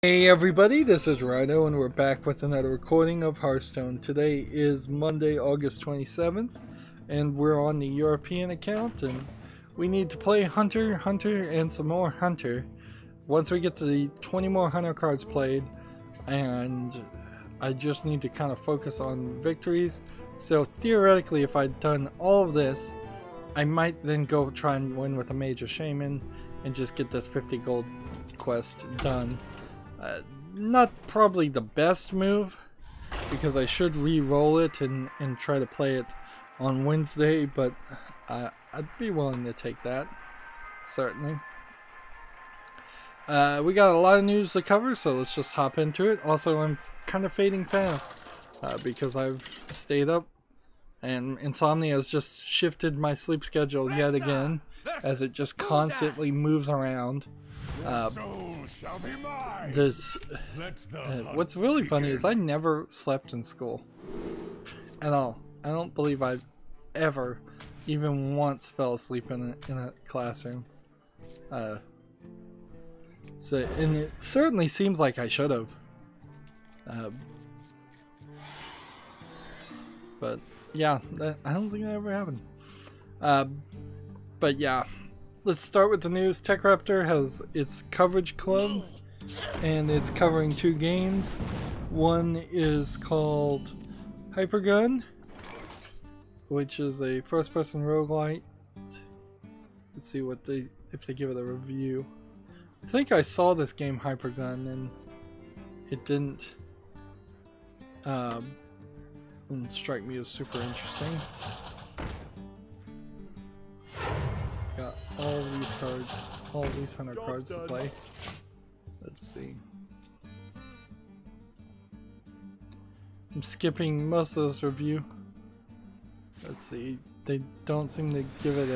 Hey everybody, this is Rydo and we're back with another recording of Hearthstone. Today is Monday, August 27th, and we're on the European account and we need to play Hunter, and some more Hunter. Once we get to the 20 more Hunter cards played, and I just need to kind of focus on victories. So theoretically, if I'd done all of this, I might then go try and win with a Major Shaman and just get this 50 gold quest done. Not probably the best move, because I should re-roll it and try to play it on Wednesday, but I'd be willing to take that, certainly. We got a lot of news to cover, so let's just hop into it. Also, I'm kind of fading fast because I've stayed up, and insomnia has just shifted my sleep schedule yet again, as it just constantly moves around. What's really funny is I never slept in school at all. I don't believe I've ever even once fell asleep in a classroom. And it certainly seems like I should have. But yeah, I don't think that ever happened. But yeah. Let's start with the news. TechRaptor has its coverage club, and it's covering 2 games. One is called Hypergun, which is a first-person roguelite. Let's see what if they give it a review. I think I saw this game Hypergun, and it didn't strike me as super interesting. Got all of these cards, all of these Hunter cards to play. Let's see. I'm skipping most of this review. Let's see. They don't seem to give it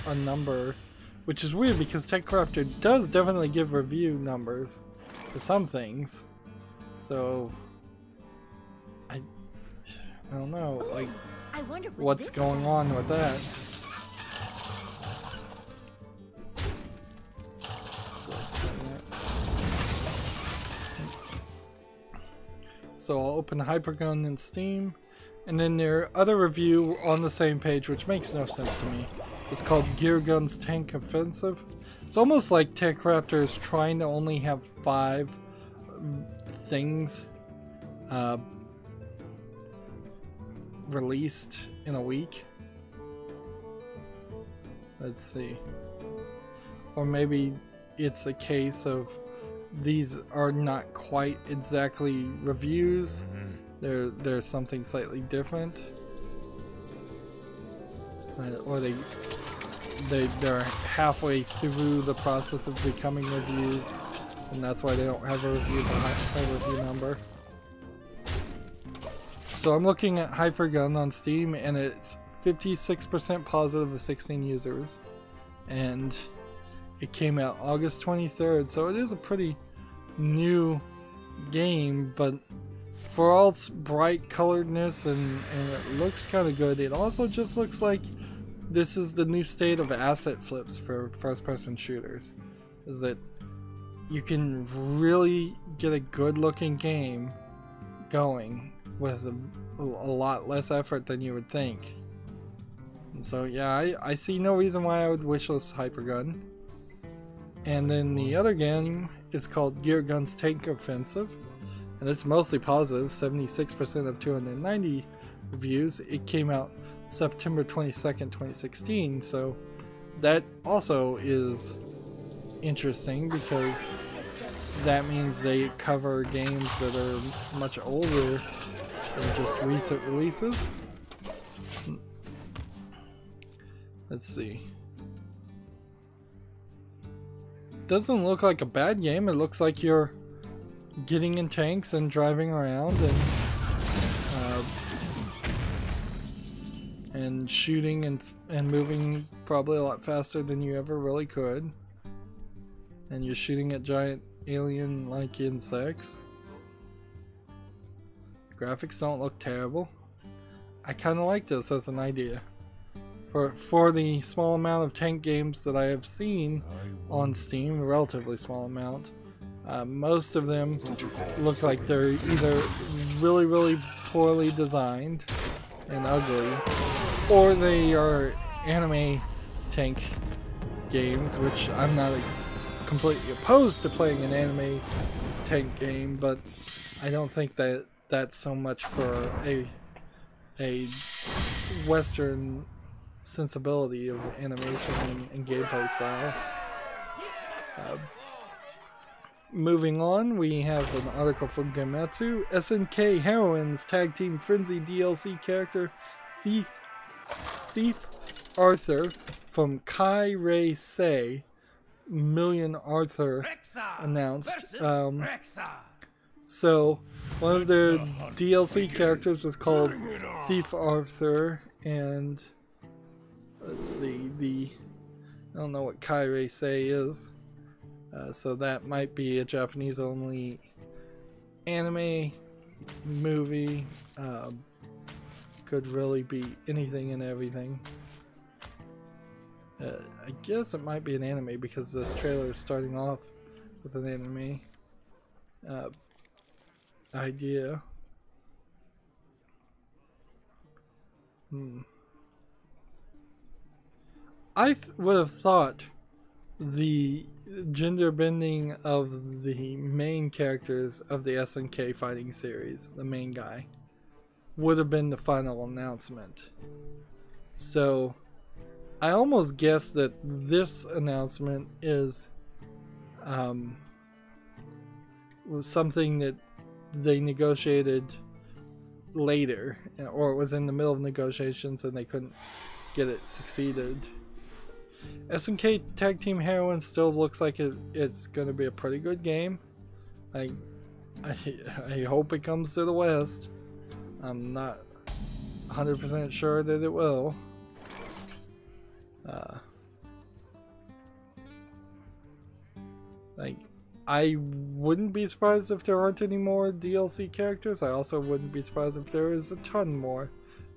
a number, which is weird because TechCrafter does definitely give review numbers to some things. So I don't know, like, what's going on with that. So I'll open Hypergun in Steam, and then their other review on the same page, which makes no sense to me, is called Gear Gun's Tank Offensive. It's almost like TechRaptor is trying to only have 5 things released in a week. Let's see. Or maybe it's a case of these are not quite exactly reviews. There's something slightly different, or they're halfway through the process of becoming reviews, and that's why they don't have a review number. So I'm looking at Hypergun on Steam, and it's 56% positive with 16 users, and it came out August 23rd, so it is a pretty new game, but for all its bright coloredness and it looks kind of good, it also just looks like this is the new state of asset flips for first-person shooters. Is that you can really get a good-looking game going with a lot less effort than you would think. And so yeah, I see no reason why I would wishlist Hypergun. And then the other game is called Gear Gun's Tank Offensive, and it's mostly positive, 76% of 290 reviews. It came out September 22nd, 2016, so that also is interesting because that means they cover games that are much older than just recent releases. Let's see. Doesn't look like a bad game. It looks like you're getting in tanks and driving around and shooting and moving probably a lot faster than you ever really could. And you're shooting at giant alien-like insects. Graphics don't look terrible. I kind of like this as an idea. For the small amount of tank games that I have seen on Steam, a relatively small amount, Most of them look like they're either really, really poorly designed and ugly, or they are anime tank games, which I'm not completely opposed to playing an anime tank game, but I don't think that that's so much for a Western sensibility of animation and gameplay style. Moving on, we have an article from Gematsu. SNK Heroines Tag Team Frenzy DLC character Thief Arthur from Kai Rei Sei Million Arthur announced. So one of their DLC characters is called Thief Arthur, and let's see, I don't know what Kai Rei Sei is. So that might be a Japanese only anime movie. Could really be anything and everything. I guess it might be an anime because this trailer is starting off with an anime idea. I would have thought the gender bending of the main characters of the SNK fighting series, the main guy, would have been the final announcement. So I almost guess that this announcement is something that they negotiated later, or it was in the middle of negotiations and they couldn't get it succeeded. SNK Tag Team Heroine still looks like it's going to be a pretty good game. I hope it comes to the West. I'm not 100% sure that it will. I wouldn't be surprised if there aren't any more DLC characters. I also wouldn't be surprised if there is a ton more,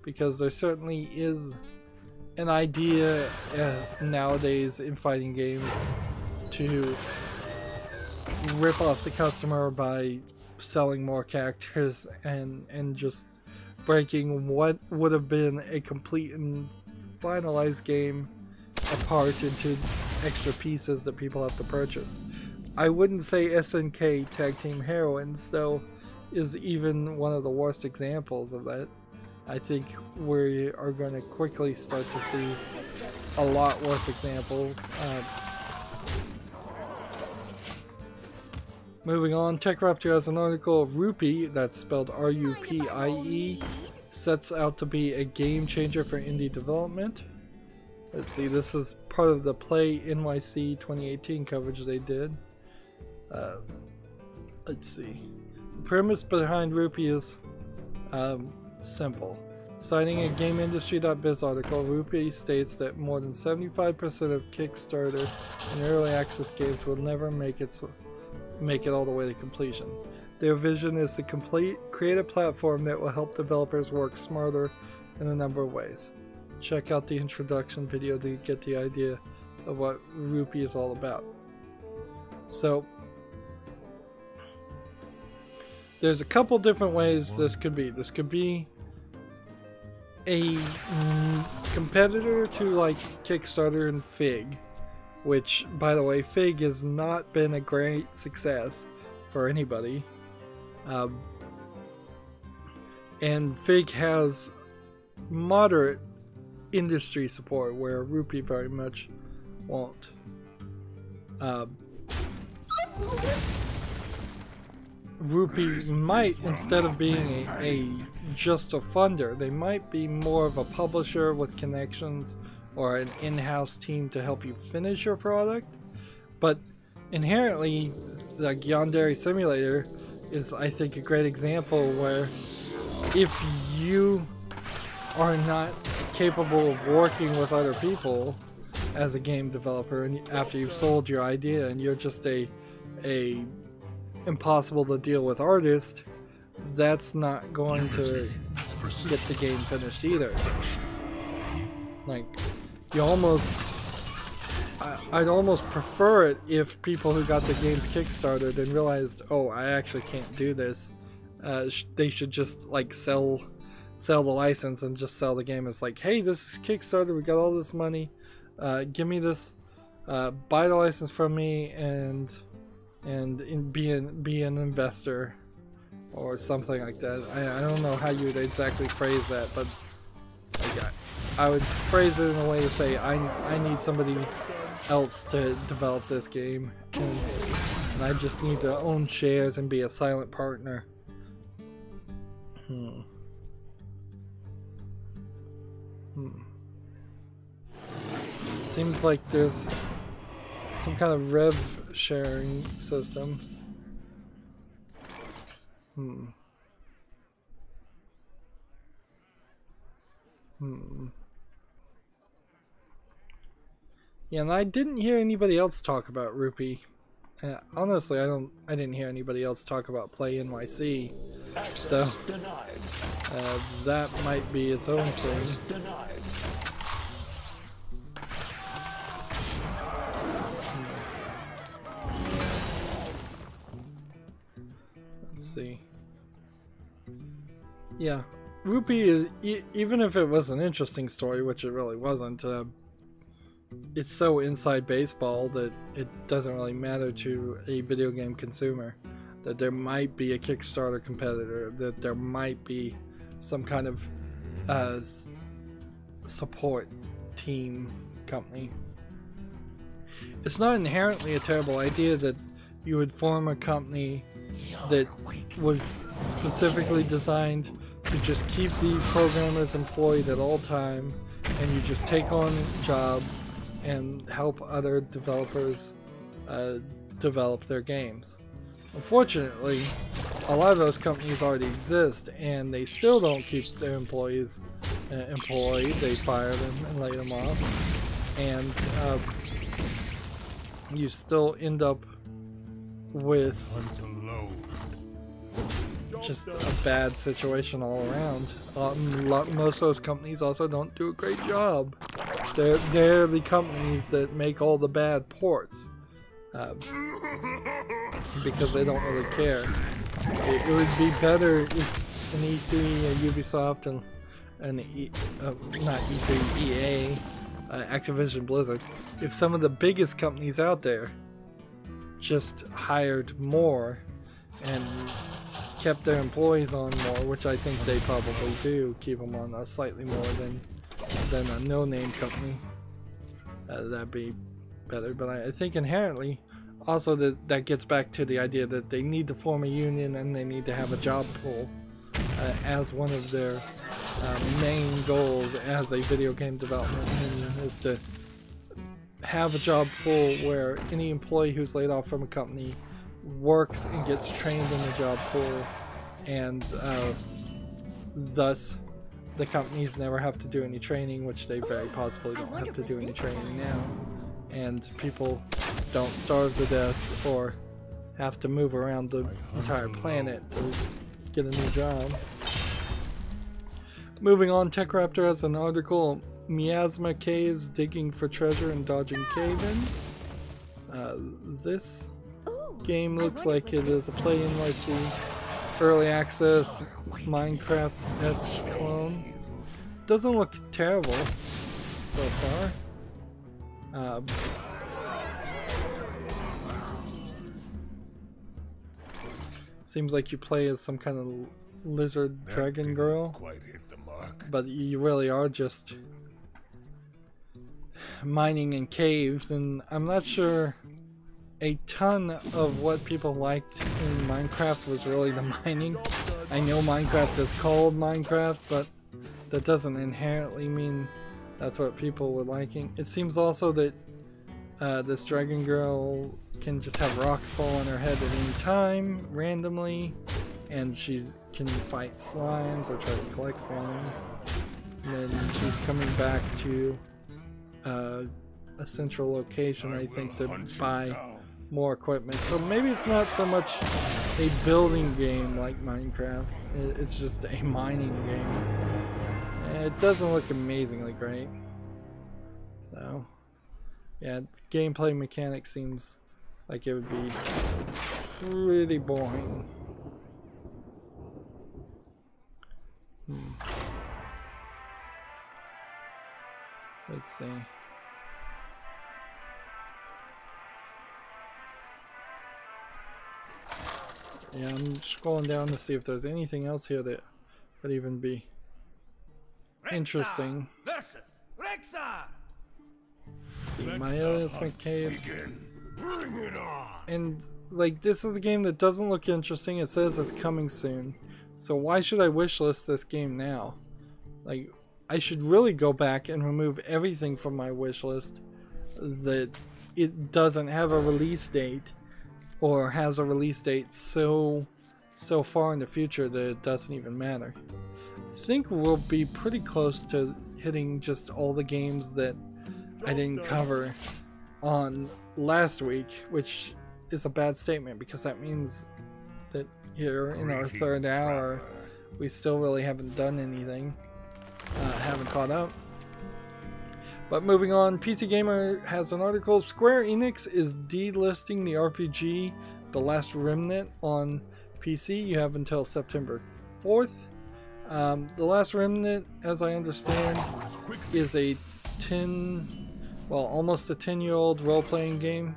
because there certainly is an idea nowadays in fighting games to rip off the customer by selling more characters and just breaking what would have been a complete and finalized game apart into extra pieces that people have to purchase. I wouldn't say SNK Tag Team Heroines, though, is even one of the worst examples of that. I think we are going to quickly start to see a lot worse examples. Moving on, TechRaptor has an article of Rupie, that's spelled R-U-P-I-E, sets out to be a game changer for indie development. Let's see, this is part of the Play NYC 2018 coverage they did. Let's see. The premise behind Rupie is simple. Citing a GameIndustry.biz article, Rupie states that more than 75% of Kickstarter and early access games will never make it all the way to completion. Their vision is to create a platform that will help developers work smarter in a number of ways. Check out the introduction video to get the idea of what Rupie is all about. So, there's a couple different ways this could be. This could be a competitor to like Kickstarter and Fig, which, by the way, Fig has not been a great success for anybody. And Fig has moderate industry support where Rupie very much won't. Rupie might, instead of being just a funder, they might be more of a publisher with connections or an in-house team to help you finish your product. But inherently, like Yandere Simulator is, I think, a great example where if you are not capable of working with other people as a game developer, and after you've sold your idea and you're just a impossible to deal with artist, that's not going to get the game finished either. Like, you almost I'd almost prefer it if people who got the games kickstarted and realized, oh, I actually can't do this. They should just like sell the license and just sell the game. It's like, hey, this is Kickstarter. We got all this money. Give me this. Buy the license from me and be an investor or something like that. I don't know how you would exactly phrase that, but like, I would phrase it in a way to say I need somebody else to develop this game, and I just need to own shares and be a silent partner. Seems like there's some kind of rev sharing system. Yeah, and I didn't hear anybody else talk about Rupee. Honestly, I didn't hear anybody else talk about Play NYC. So that might be its own thing. Let's see. Yeah, Rupee is, even if it was an interesting story, which it really wasn't, it's so inside baseball that it doesn't really matter to a video game consumer. That there might be a Kickstarter competitor, that there might be some kind of support team company. It's not inherently a terrible idea that you would form a company that was specifically designed to just keep the programmers employed at all time, and you just take on jobs and help other developers develop their games. Unfortunately, a lot of those companies already exist, and they still don't keep their employees employed. They fire them and lay them off, and you still end up with just a bad situation all around. Most of those companies also don't do a great job. They're the companies that make all the bad ports because they don't really care. It would be better if an E3, a Ubisoft, and not E3, EA, Activision Blizzard, if some of the biggest companies out there just hired more and kept their employees on more, which I think they probably do, keep them on slightly more than a no-name company. That'd be better, but I think inherently also that gets back to the idea that they need to form a union and they need to have a job pool as one of their main goals as a video game development union, is to have a job pool where any employee who's laid off from a company works and gets trained in the job pool, and thus the companies never have to do any training, which they very possibly don't have to do any training now, and people don't starve to death or have to move around the entire planet to get a new job. Moving on, TechRaptor has an article, Miasma Caves digging for treasure and dodging cave-ins. This game looks like it is a Play NYC early access Minecraft-esque clone. Doesn't look terrible so far. Seems like you play as some kind of lizard dragon girl, quite hit the mark. But you really are just mining in caves, and I'm not sure a ton of what people liked in Minecraft was really the mining. I know Minecraft is called Minecraft, but that doesn't inherently mean that's what people were liking. It seems also that this dragon girl can just have rocks fall on her head at any time, randomly, and she can fight slimes or try to collect slimes. And then she's coming back to a central location, I think, to buy more equipment. So maybe it's not so much a building game like Minecraft, it's just a mining game. It doesn't look amazingly great, though. Yeah, gameplay mechanics seems like it would be pretty boring. Let's see. Yeah, I'm scrolling down to see if there's anything else here that would even be interesting. Versus Rexar. See, my alias, my caves. Bring it on. And like, this is a game that doesn't look interesting. It says it's coming soon. So why should I wishlist this game now? Like, I should really go back and remove everything from my wishlist that it doesn't have a release date, or has a release date so far in the future that it doesn't even matter. I think we'll be pretty close to hitting just all the games that I didn't cover on last week, which is a bad statement because that means that here in our third hour we still really haven't done anything, haven't caught up. But moving on, PC Gamer has an article. Square Enix is delisting the RPG The Last Remnant on PC. You have until September 4th. The Last Remnant, as I understand, is a almost a 10-year-old role-playing game.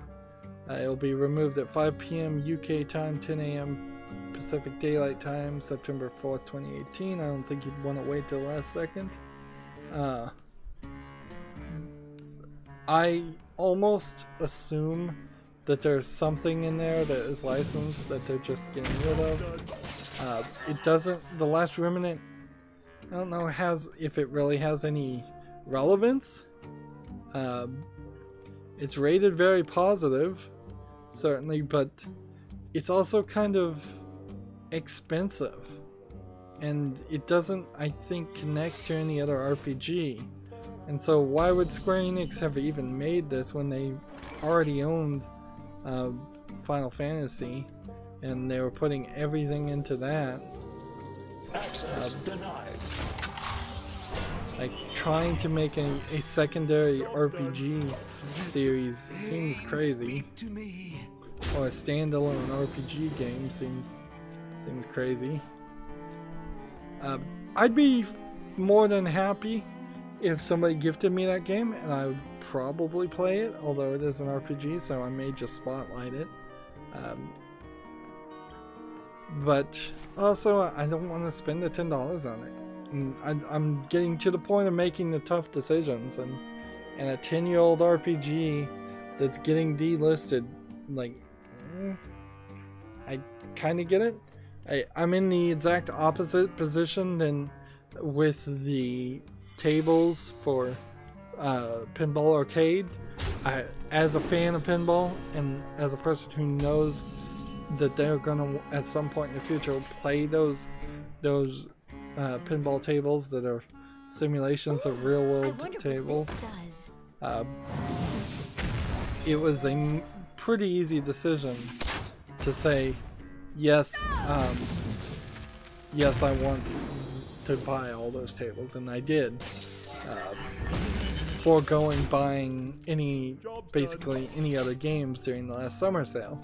It'll be removed at 5 p.m. UK time, 10 a.m. Pacific Daylight Time, September 4th, 2018. I don't think you'd want to wait till the last second. I almost assume that there's something in there that is licensed that they're just getting rid of. It doesn't, The Last Remnant, I don't know if it really has any relevance. It's rated very positive, certainly, but it's also kind of expensive. And it doesn't, I think, connect to any other RPG. And so why would Square Enix have even made this when they already owned Final Fantasy and they were putting everything into that? Access denied. Like, trying to make a secondary RPG series seems crazy. Or a standalone RPG game seems crazy. I'd be more than happy if somebody gifted me that game, and I would probably play it, although it is an RPG, so I may just spotlight it. But also, I don't want to spend the $10 on it. And I'm getting to the point of making the tough decisions, and a 10-year-old RPG that's getting delisted, like, I kind of get it. I'm in the exact opposite position than with the tables for Pinball Arcade. As a fan of pinball and as a person who knows that they're gonna at some point in the future play those pinball tables that are simulations of real world tables, it was a pretty easy decision to say yes, yes, I want to buy all those tables, and I did, foregoing buying basically any other games during the last summer sale,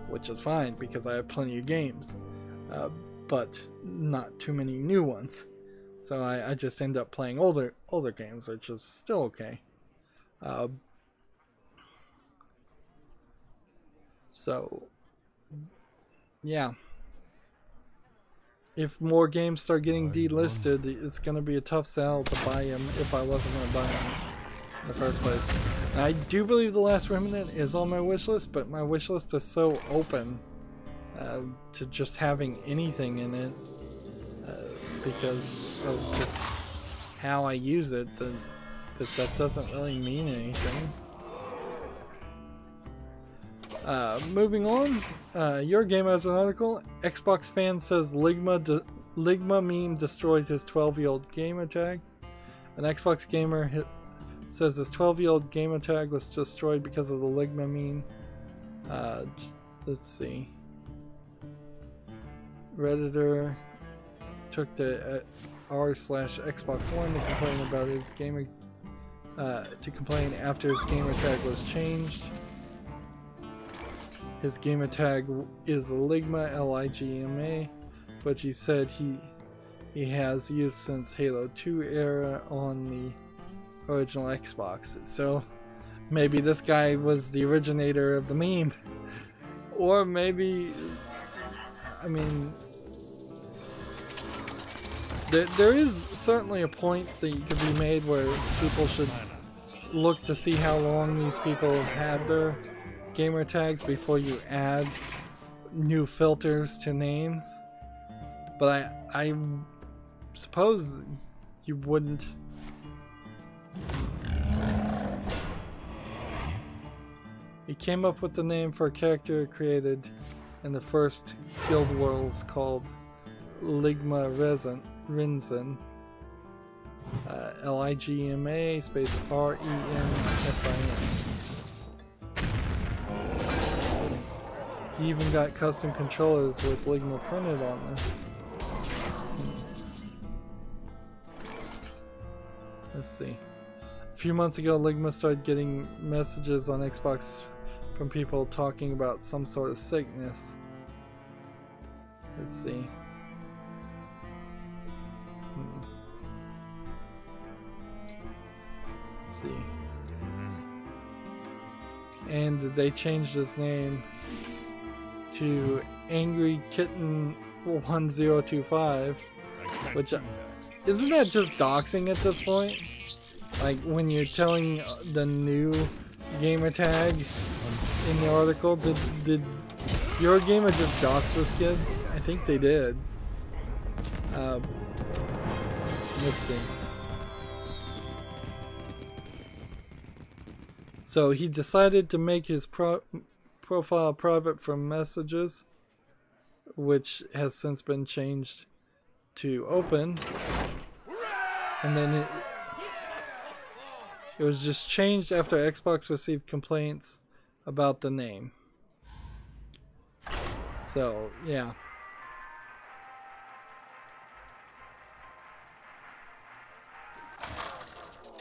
which is fine because I have plenty of games, but not too many new ones. So I just end up playing older games, which is still okay. So yeah, if more games start getting delisted, it's going to be a tough sell to buy them if I wasn't going to buy them in the first place. And I do believe The Last Remnant is on my wish list, but my wish list is so open to just having anything in it because of just how I use it, that doesn't really mean anything. Moving on, Your Game has an article. Xbox fan says Ligma meme destroyed his 12-year-old gamer tag. An Xbox gamer says his 12-year-old gamer tag was destroyed because of the Ligma meme. Let's see. Redditor took to r/Xbox One to complain about his gamer to complain after his gamer tag was changed. His gamer tag is Ligma, L-I-G-M-A, which he said he has used since Halo 2 era on the original Xbox. So maybe this guy was the originator of the meme. Or maybe, I mean, there is certainly a point that could be made where people should look to see how long these people have had their gamer tags before you add new filters to names. But I suppose you wouldn't. He came up with the name for a character created in the first Guild Wars called Ligma Rinzen. L-I-G-M-A space R-E-N-S-I-N. He even got custom controllers with Ligma printed on them. Let's see. A few months ago, Ligma started getting messages on Xbox from people talking about some sort of sickness. Let's see. Let's see. And they changed his name to Angry Kitten 1025, which isn't that just doxing at this point? Like when you're telling the new gamer tag in the article, did your gamer just dox this kid? I think they did. Let's see. So he decided to make his profile private from messages, which has since been changed to open, and then it was just changed after Xbox received complaints about the name. So yeah,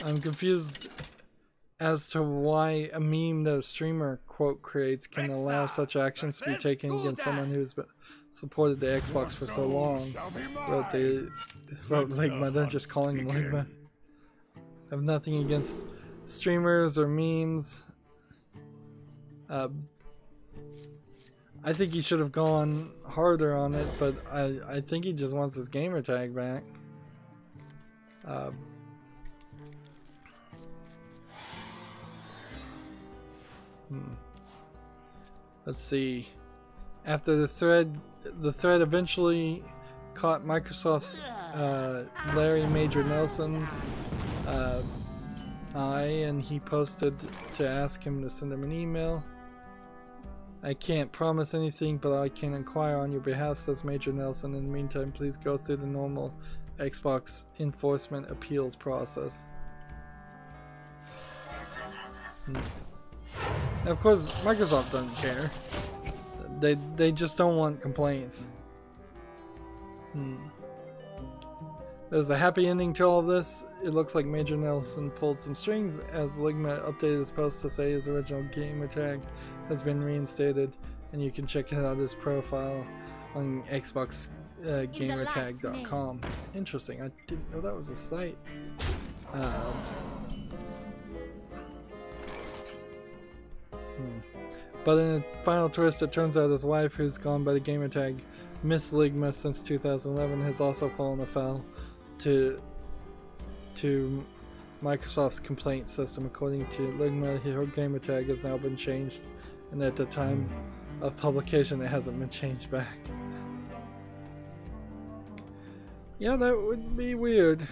I'm confused as to why a meme that a streamer quote creates can allow such actions to be taken against someone who's supported the Xbox for so long. Wrote Ligma, they're just calling him Ligma. I have nothing against streamers or memes. I think he should have gone harder on it, but I think he just wants his gamer tag back. Let's see. After the thread eventually caught Microsoft's Larry Major Nelson's eye, and he posted to ask him to send him an email. I can't promise anything, but I can inquire on your behalf, says Major Nelson. In the meantime, please go through the normal Xbox enforcement appeals process. Now, of course, Microsoft doesn't care. They just don't want complaints. There's a happy ending to all of this. It looks like Major Nelson pulled some strings as Ligma updated his post to say his original gamer tag has been reinstated, and you can check out his profile on Xbox gamertag.com. Interesting. I didn't know that was a site. But in a final twist, it turns out his wife, who's gone by the gamertag Miss Ligma since 2011, has also fallen afoul to Microsoft's complaint system. According to Ligma, her gamertag has now been changed, and at the time of publication, it hasn't been changed back. Yeah, that would be weird.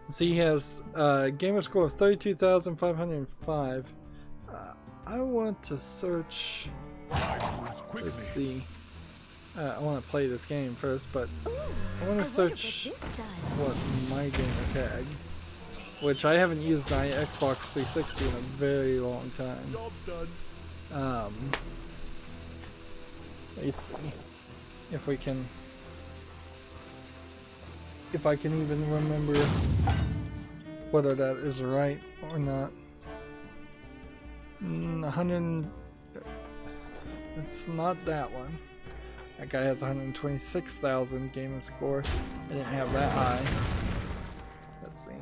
So he has a gamer score of 32,505. I want to search. Let's see. I want to play this game first, but I want to search what my gamer tag, which I haven't used my Xbox 360 in a very long time. Let's see if we can, if I can even remember whether that is right or not. 100. It's not that one. That guy has 126,000 gamer score. I didn't have that high. Let's see.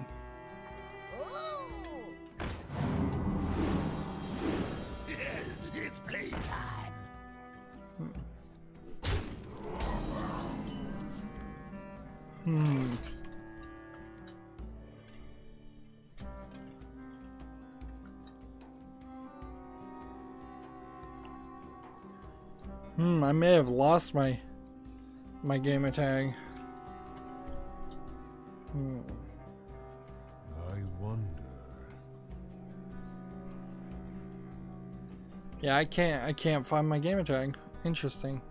It's playtime. I may have lost my gamer tag. I wonder. Yeah, I can't find my gamer tag. Interesting.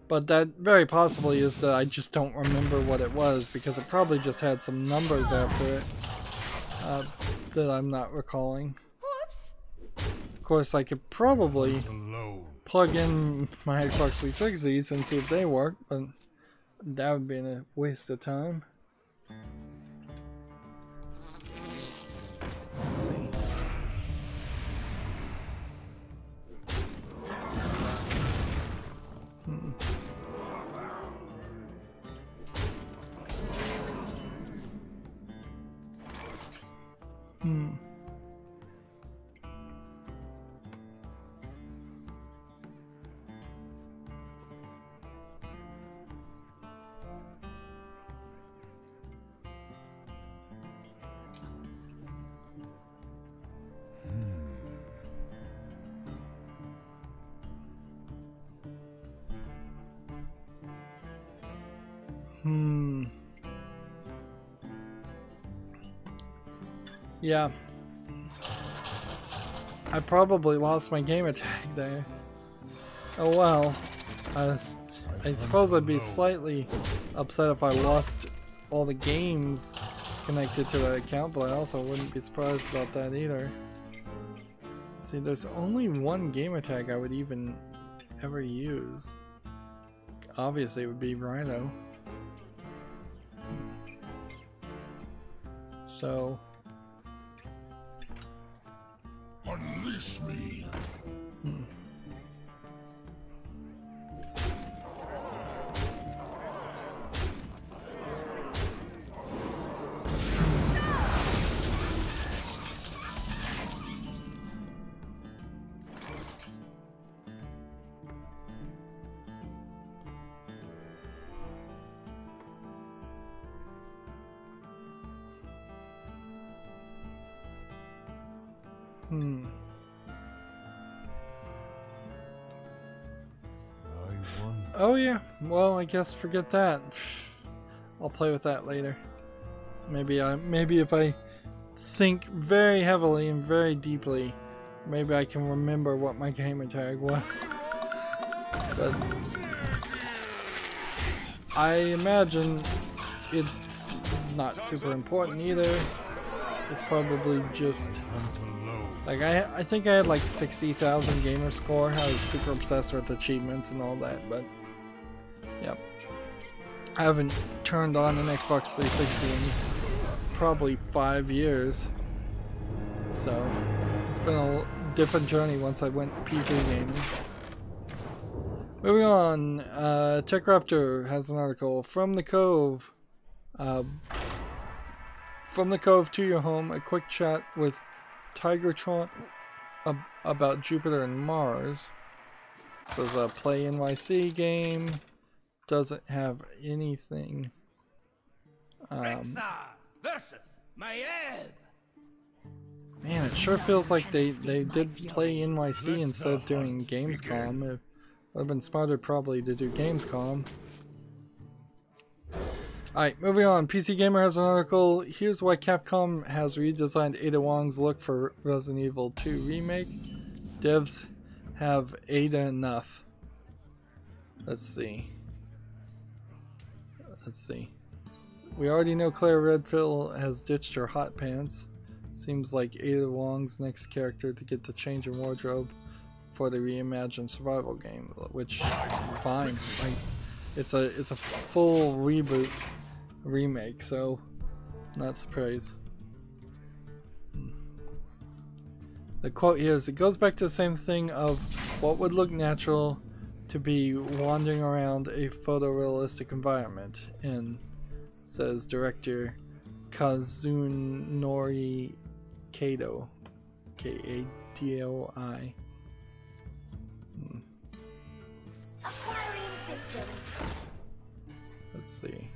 But that very possibly is that I just don't remember what it was, because it probably just had some numbers after it that I'm not recalling. Whoops. Of course, I could probably plug in my Xbox 360s and see if they work, but that would be a waste of time. Let's see. Yeah. I probably lost my gamer tag there. Oh well. I suppose I'd be slightly upset if I lost all the games connected to that account, but I also wouldn't be surprised about that either. See, there's only one gamer tag I would even ever use. Obviously it would be Rydo. So Unleash me. Oh yeah, well I guess forget that. I'll play with that later. Maybe if I think very heavily and very deeply, maybe I can remember what my gamer tag was. But I imagine it's not super important either. It's probably just like I think I had like 60,000 gamer score. I was super obsessed with achievements and all that, but yep. I haven't turned on an Xbox 360 in probably 5 years. So it's been a different journey once I went PC gaming. Moving on, TechRaptor has an article from the Cove. From the Cove to your home, a quick chat with Tigertron about Jupiter and Mars. This is a Play NYC game. Doesn't have anything. Versus Maiev. Man, it sure feels like they did Play NYC instead of doing Gamescom. It would have been smarter probably to do Gamescom. Alright, moving on. PC Gamer has an article. Here's why Capcom has redesigned Ada Wong's look for Resident Evil 2 Remake. Devs have Ada enough. Let's see. We already know Claire Redfield has ditched her hot pants. Seems like Ada Wong's next character to get the change in wardrobe for the reimagined survival game, which fine. Like it's a full reboot remake, so Not surprised. The quote here is, it goes back to the same thing of what would look natural to be wandering around a photorealistic environment, and says director Kazunori Kato, K-A-D-O-I. Let's see.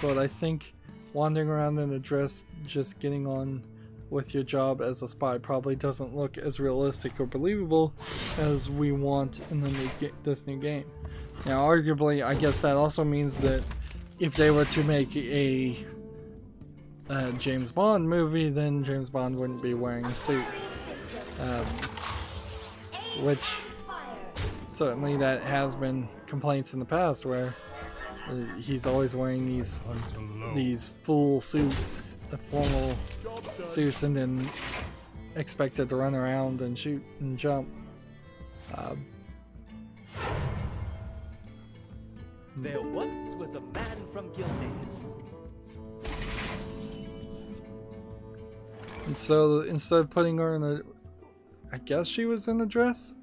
But I think wandering around in a dress, just getting on with your job as a spy, probably doesn't look as realistic or believable as we want in the this new game. Now, arguably, I guess that also means that if they were to make a James Bond movie, then James Bond wouldn't be wearing a suit. Which, certainly that has been complaints in the past, where he's always wearing these full suits, the formal suits, and then expected to run around and shoot and jump. There once was a man from Gilneas. And so instead of putting her in a, I guess she was in a dress?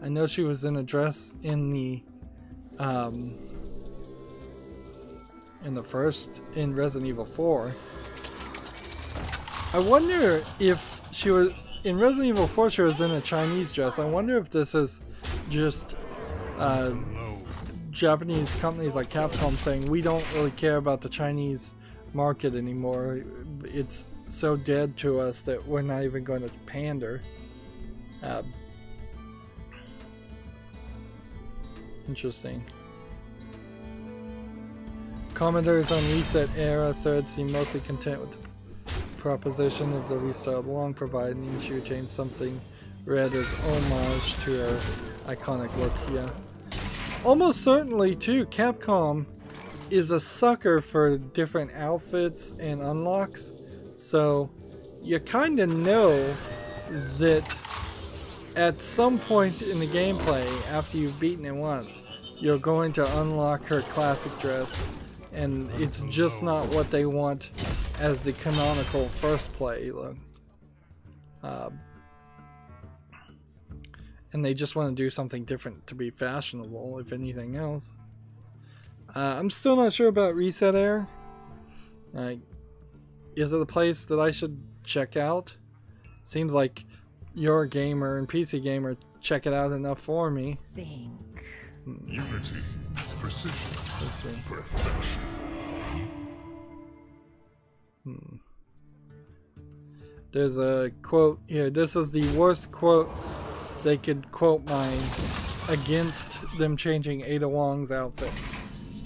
I know she was in a dress in the first, in Resident Evil 4. I wonder if she was, in Resident Evil 4 she was in a Chinese dress. I wonder if this is just Japanese companies like Capcom saying, we don't really care about the Chinese market anymore. It's so dead to us that we're not even going to pander. Interesting. Commenters on Reset Era Third seem mostly content with the proposition of the restyled long, providing she retains something read as homage to her iconic look. Yeah, almost certainly too. Capcom is a sucker for different outfits and unlocks, so you kind of know that at some point in the gameplay, after you've beaten it once, you're going to unlock her classic dress, and it's just not what they want as the canonical first play look. And they just want to do something different to be fashionable, if anything else. I'm still not sure about Reset Air. Is it a place that I should check out? Seems like you're a gamer and PC gamer, check it out enough for me. Think. Unity, precision, perfection. There's a quote here. This is the worst quote they could quote mine against them changing Ada Wong's outfit.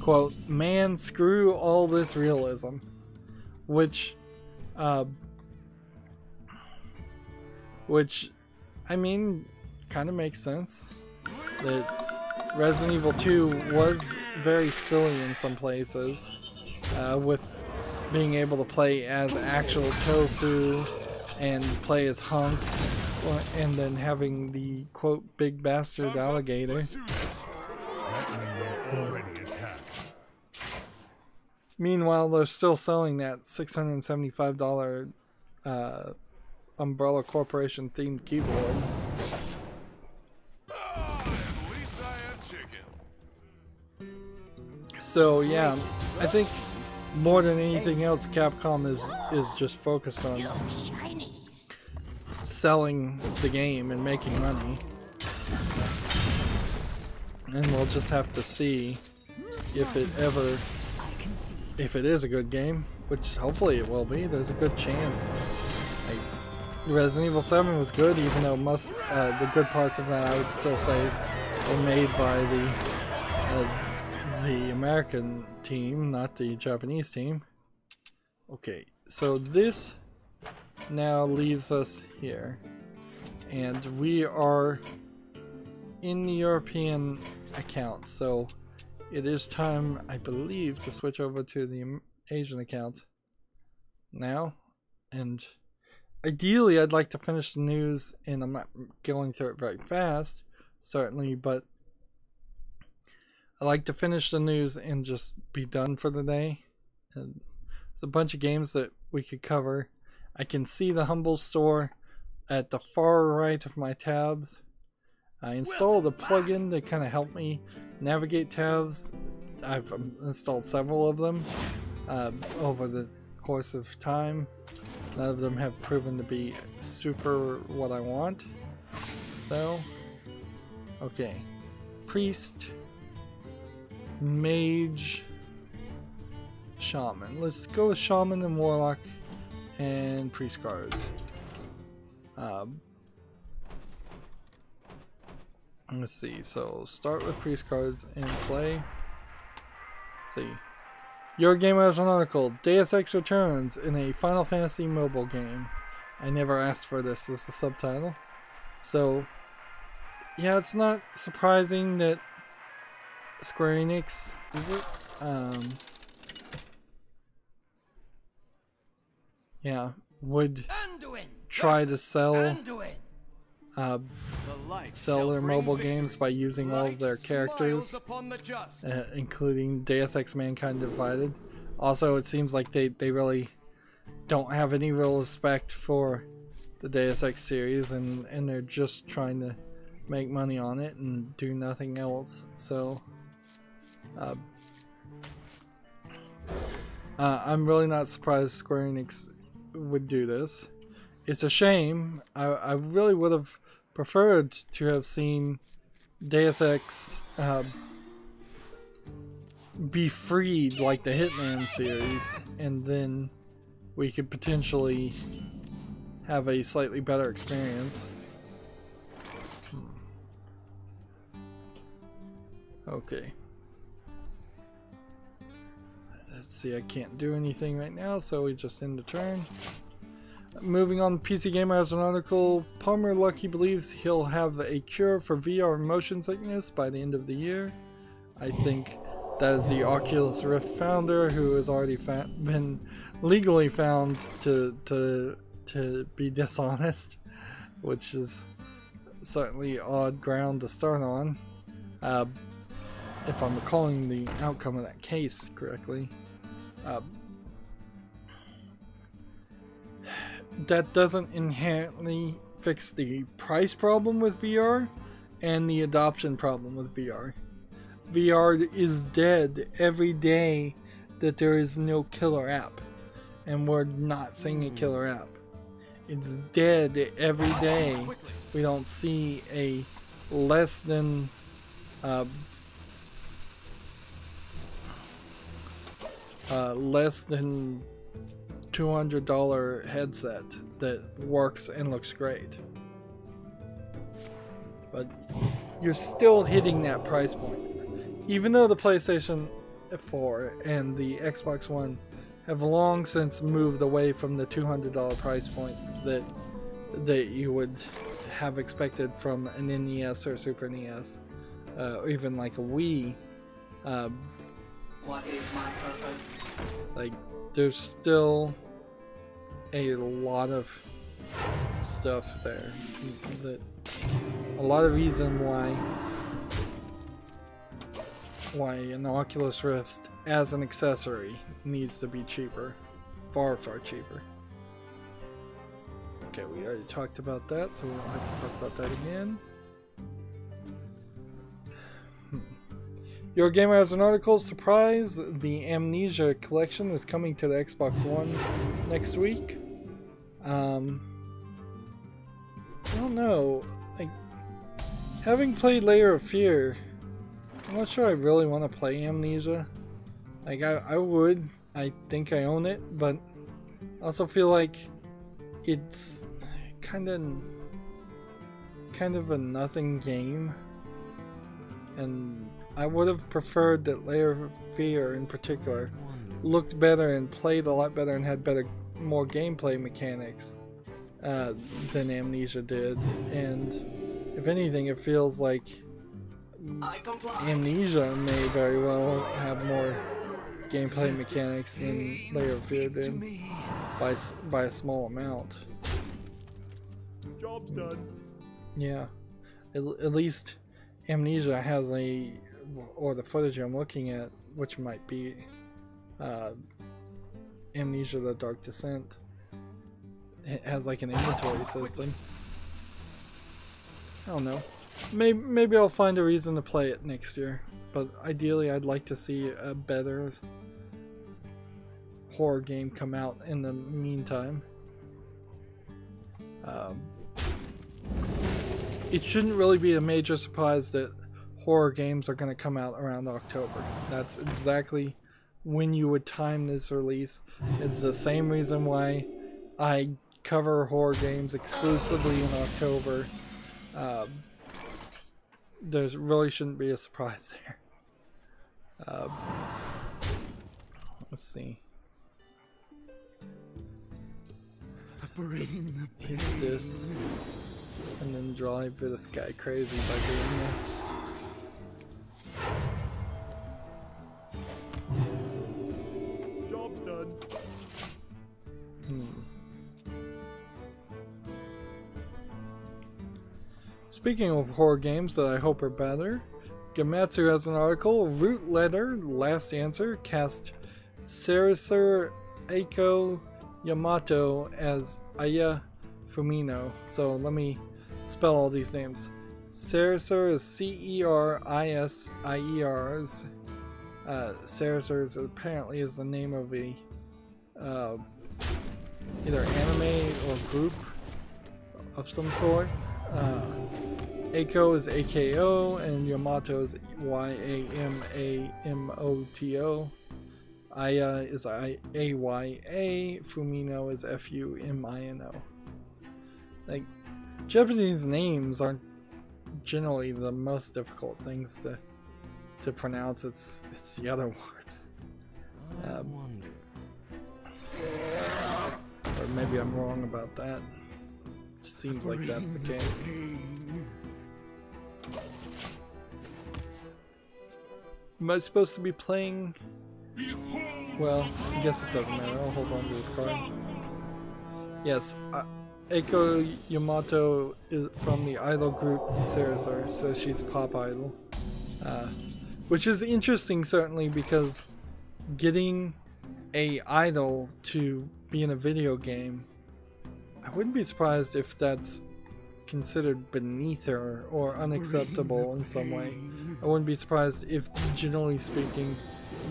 Quote, man, screw all this realism. Which, I mean, kind of makes sense. That Resident Evil 2 was very silly in some places, with being able to play as actual Tofu and play as Hunk, and then having the, quote, big bastard alligator. Meanwhile, they're still selling that $675 Umbrella Corporation themed keyboard. So yeah, I think more than anything else, Capcom is just focused on selling the game and making money. And we'll just have to see if it is a good game, which hopefully it will be. There's a good chance. Resident Evil 7 was good, even though most the good parts of that I would still say were made by the American team, not the Japanese team. Okay, so this now leaves us here, and we are in the European account, so it is time, I believe, to switch over to the Asian account now. And ideally I'd like to finish the news, and I'm not going through it very fast, certainly, but I like to finish the news and just be done for the day. And There's a bunch of games that we could cover. I can see the Humble Store at the far right of my tabs. I installed a plugin that kind of helped me navigate tabs. I've installed several of them over the course of time. None of them have proven to be super what I want. So, okay. Priest, Mage, Shaman. Let's go with Shaman and Warlock and Priest cards. Let's see, so start with Priest cards and play. Let's see. Your Game has an article. Deus Ex returns in a Final Fantasy mobile game. I never asked for this as the subtitle. So, yeah, it's not surprising that Square Enix, is it? Yeah, would try to sell their mobile games by using all of their characters, including Deus Ex Mankind Divided. Also, it seems like they really don't have any real respect for the Deus Ex series, and they're just trying to make money on it and do nothing else. So I'm really not surprised Square Enix would do this. It's a shame. I really would have preferred to have seen Deus Ex be freed like the Hitman series, and then we could potentially have a slightly better experience. Okay. Let's see, I can't do anything right now, so we just end the turn. Moving on, PC Gamer has an article. Palmer Luckey believes he'll have a cure for VR motion sickness by the end of the year. I think that is the Oculus Rift founder, who has already been legally found to be dishonest, which is certainly odd ground to start on. If I'm recalling the outcome of that case correctly. That doesn't inherently fix the price problem with VR and the adoption problem with VR. VR is dead every day that there is no killer app, and we're not seeing a killer app. It's dead every day. We don't see a less than $200 headset that works and looks great. But you're still hitting that price point. Even though the PlayStation 4 and the Xbox One have long since moved away from the $200 price point that you would have expected from an NES or Super NES, or even like a Wii. What is my purpose? Like, there's still a lot of stuff there, that a lot of reason why an Oculus Rift as an accessory needs to be cheaper, far cheaper. Okay, we already talked about that, so we don't have to talk about that again. Your Gamer has an article. Surprise! The Amnesia collection is coming to the Xbox One next week. I don't know. Like, having played Layer of Fear, I'm not sure I really want to play Amnesia. Like, I would. I think I own it, but I also feel like it's kind of a nothing game, and I would have preferred that Layer of Fear in particular looked better and played a lot better and had more gameplay mechanics than Amnesia did. And if anything, it feels like Amnesia may very well have more gameplay mechanics than Layer of Fear did by a small amount. Job's done. Yeah, at least Amnesia has or the footage I'm looking at, which might be Amnesia: The Dark Descent. It has like an inventory system. I don't know. Maybe I'll find a reason to play it next year. But ideally, I'd like to see a better horror game come out in the meantime. It shouldn't really be a major surprise that horror games are going to come out around October. That's exactly when you would time this release. It's the same reason why I cover horror games exclusively in October. There really shouldn't be a surprise there. Let's see. Hit this and then drive this guy crazy by doing this. Job's done. Speaking of horror games that I hope are better, Gematsu has an article. Root Letter, Last Answer, cast Saracer Eiko Yamato as Aya Fumino. So let me spell all these names. Saracer is C-E-R-I-S-I-E-R. Saracer apparently is the name of a either anime or group of some sort. Eiko is A-K-O and Yamato is Y-A-M-A-M-O-T-O. Aya is A-Y-A. Fumino is F-U-M-I-N-O. Like, Japanese names aren't generally the most difficult things to pronounce. It's the other words. Or maybe I'm wrong about that. Seems like that's the case. Am I supposed to be playing? Well, I guess it doesn't matter. I'll hold on to this card. Yes, Eiko Yamato is from the idol group Saracer, so she's a pop idol. Which is interesting, certainly, because getting a idol to be in a video game, I wouldn't be surprised if that's considered beneath her or unacceptable in some way. I wouldn't be surprised if, generally speaking,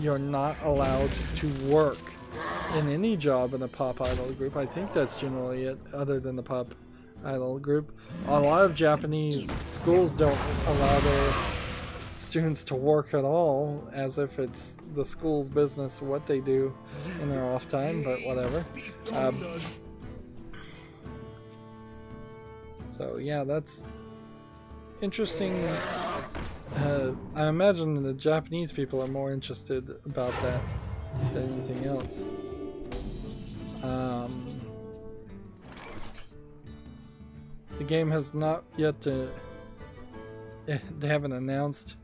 you're not allowed to work in any job in a pop idol group. I think that's generally it, other than the pop idol group. A lot of Japanese schools don't allow their students to work at all, as if it's the school's business what they do in their off time, but whatever. So yeah, that's interesting. I imagine the Japanese people are more interested about that than anything else. The game has not yet they haven't announced,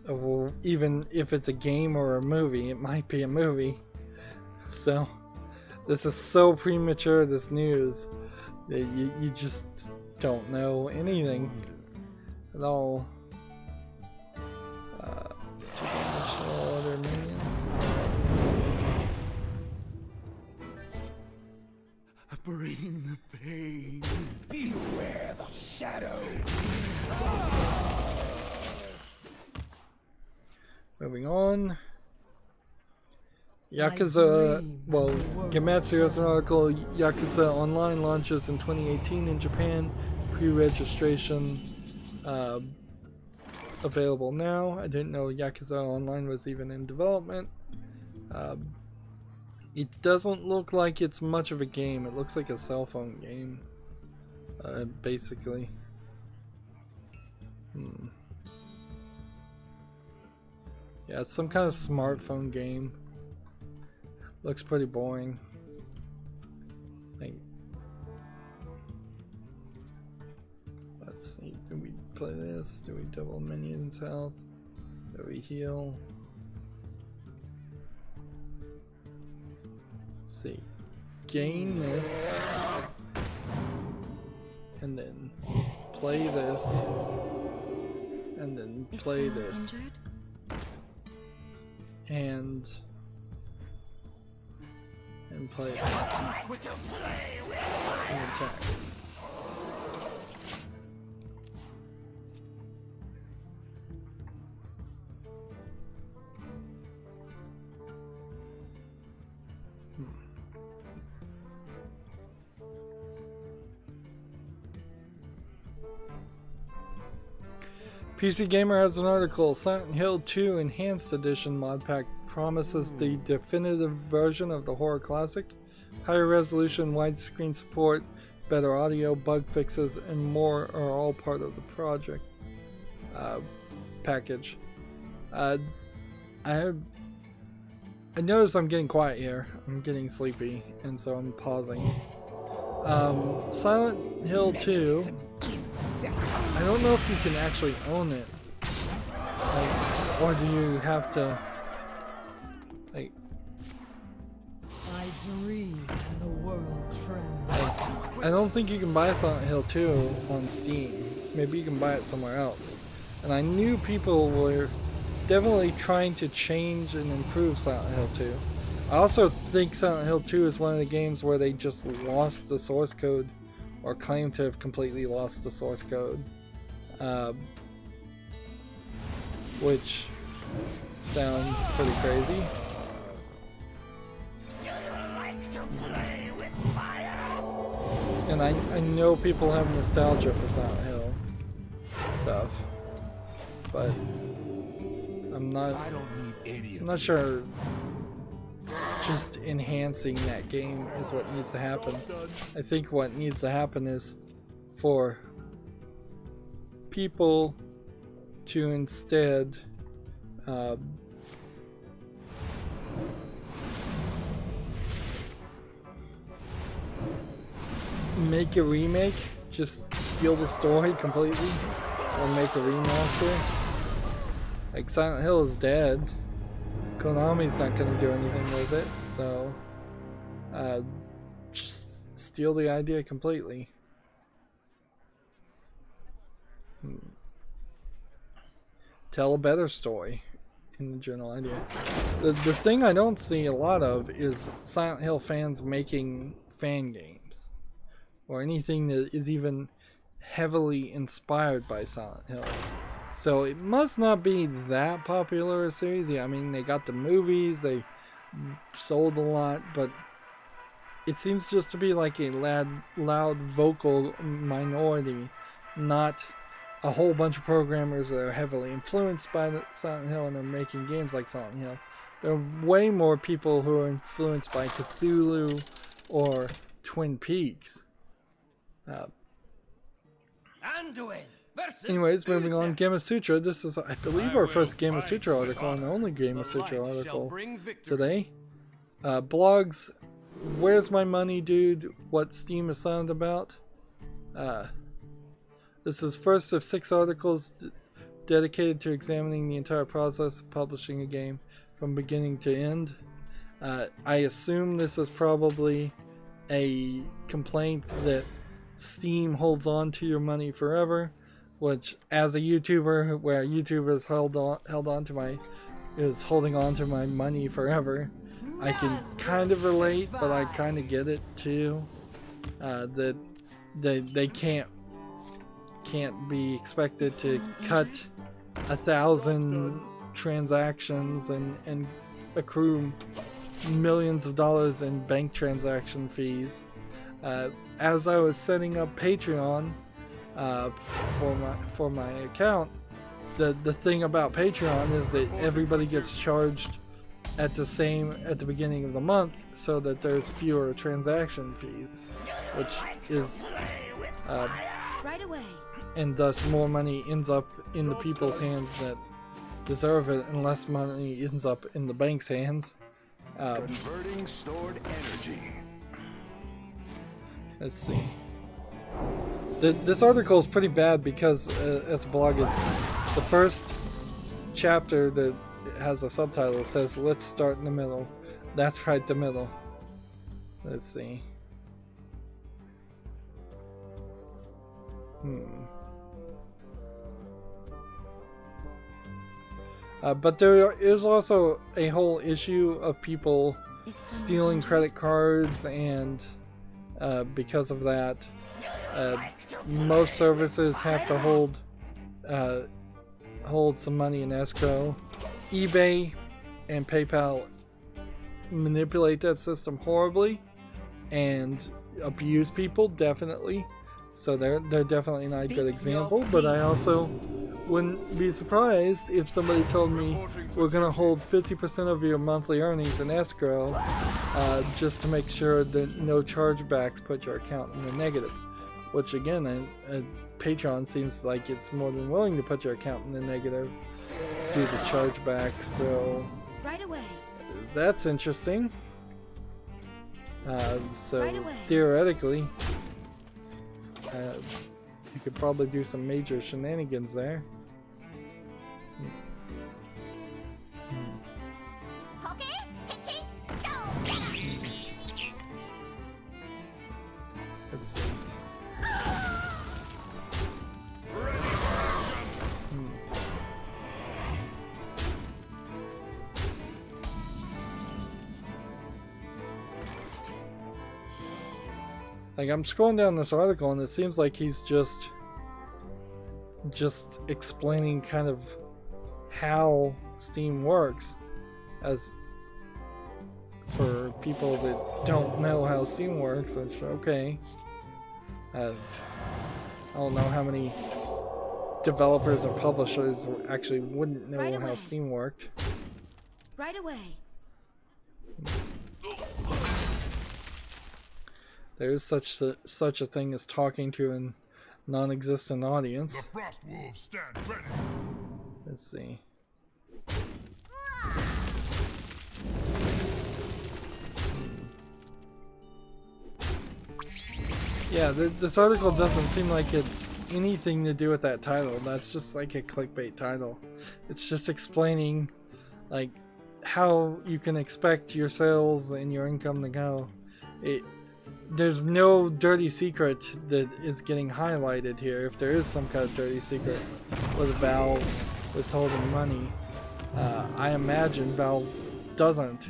well, even if it's a game or a movie. It might be a movie. So this is so premature, this news, that you just don't know anything at all. To damage all other minions. Bring the pain. Beware the shadow. Moving on. Yakuza, well, Gematsu has an article. Yakuza Online launches in 2018 in Japan. Pre-registration available now. I didn't know Yakuza Online was even in development. It doesn't look like it's much of a game. It looks like a cell phone game, basically. Yeah, it's some kind of smartphone game. Looks pretty boring. Let's see, do we play this? Do we double minions health? Do we heal? Let's see. Gain this. And then play this. And then play this. and play it. And attack. PC Gamer has an article. Silent Hill 2 Enhanced Edition mod pack promises the definitive version of the horror classic. Higher resolution, widescreen support, better audio, bug fixes, and more are all part of the project package. I notice I'm getting quiet here. I'm getting sleepy, and so I'm pausing. Silent Hill 2. I don't know if you can actually own it, like, or do you have to, like, I dream and the world trembles. I don't think you can buy Silent Hill 2 on Steam. Maybe you can buy it somewhere else. And I knew people were definitely trying to change and improve Silent Hill 2. I also think Silent Hill 2 is one of the games where they just lost the source code, or claim to have completely lost the source code, which sounds pretty crazy. And I know people have nostalgia for Silent Hill stuff, but I'm not sure just enhancing that game is what needs to happen. I think what needs to happen is for people to instead make a remake, just steal the story completely, or make a remaster. Like, Silent Hill is dead. Konami's not going to do anything with it, so just steal the idea completely. Tell a better story in the general idea. The thing I don't see a lot of is Silent Hill fans making fan games, or anything that is even heavily inspired by Silent Hill. So it must not be that popular a series. Yeah, I mean, they got the movies, they sold a lot, but it seems just to be like a loud vocal minority, not a whole bunch of programmers that are heavily influenced by Silent Hill and are making games like Silent Hill. There are way more people who are influenced by Cthulhu or Twin Peaks. Anyways, moving on, Gamasutra. This is, I believe, our first Gamasutra article and the only Gamasutra article today. Blogs, where's my money, dude? What Steam is silent about? This is first of 6 articles dedicated to examining the entire process of publishing a game from beginning to end. I assume this is probably a complaint that Steam holds on to your money forever, which, as a YouTuber, where YouTubers is holding on to my money forever, I can kind of relate, but I kind of get it too. That they can't be expected to cut 1,000 transactions and accrue millions of dollars in bank transaction fees. As I was setting up Patreon for my account, the thing about Patreon is that everybody gets charged at the beginning of the month, so that there's fewer transaction fees, which is Right away. and thus more money ends up in the people's hands that deserve it, and less money ends up in the bank's hands. Converting stored energy. Let's see. This article is pretty bad because, as a blog, it's the first chapter that has a subtitle that says, "Let's start in the middle." That's right, the middle. Let's see. But there is also a whole issue of people stealing credit cards, and because of that, most services have to hold some money in escrow. eBay and PayPal manipulate that system horribly and abuse people, definitely. So they're definitely not a good example, but I also wouldn't be surprised if somebody told me we're going to hold 50% of your monthly earnings in escrow just to make sure that no chargebacks put your account in the negative. Which again, Patreon seems like it's more than willing to put your account in the negative due to chargebacks, so Right away. that's interesting. So Right away. theoretically, you could probably do some major shenanigans there. Let's see. Like, I'm scrolling down this article and it seems like he's just explaining kind of how Steam works, as for people that don't know how Steam works, which, okay. I don't know how many developers or publishers actually wouldn't know Right how away. Steam worked. Right away. There is such a thing as talking to a non-existent audience. The Frost Wolves stand ready. Let's see. Yeah, this article doesn't seem like it's anything to do with that title. That's just like a clickbait title. It's just explaining like how you can expect your sales and your income to go. There's no dirty secret that is getting highlighted here. If there is some kind of dirty secret with Valve withholding money, I imagine Valve doesn't,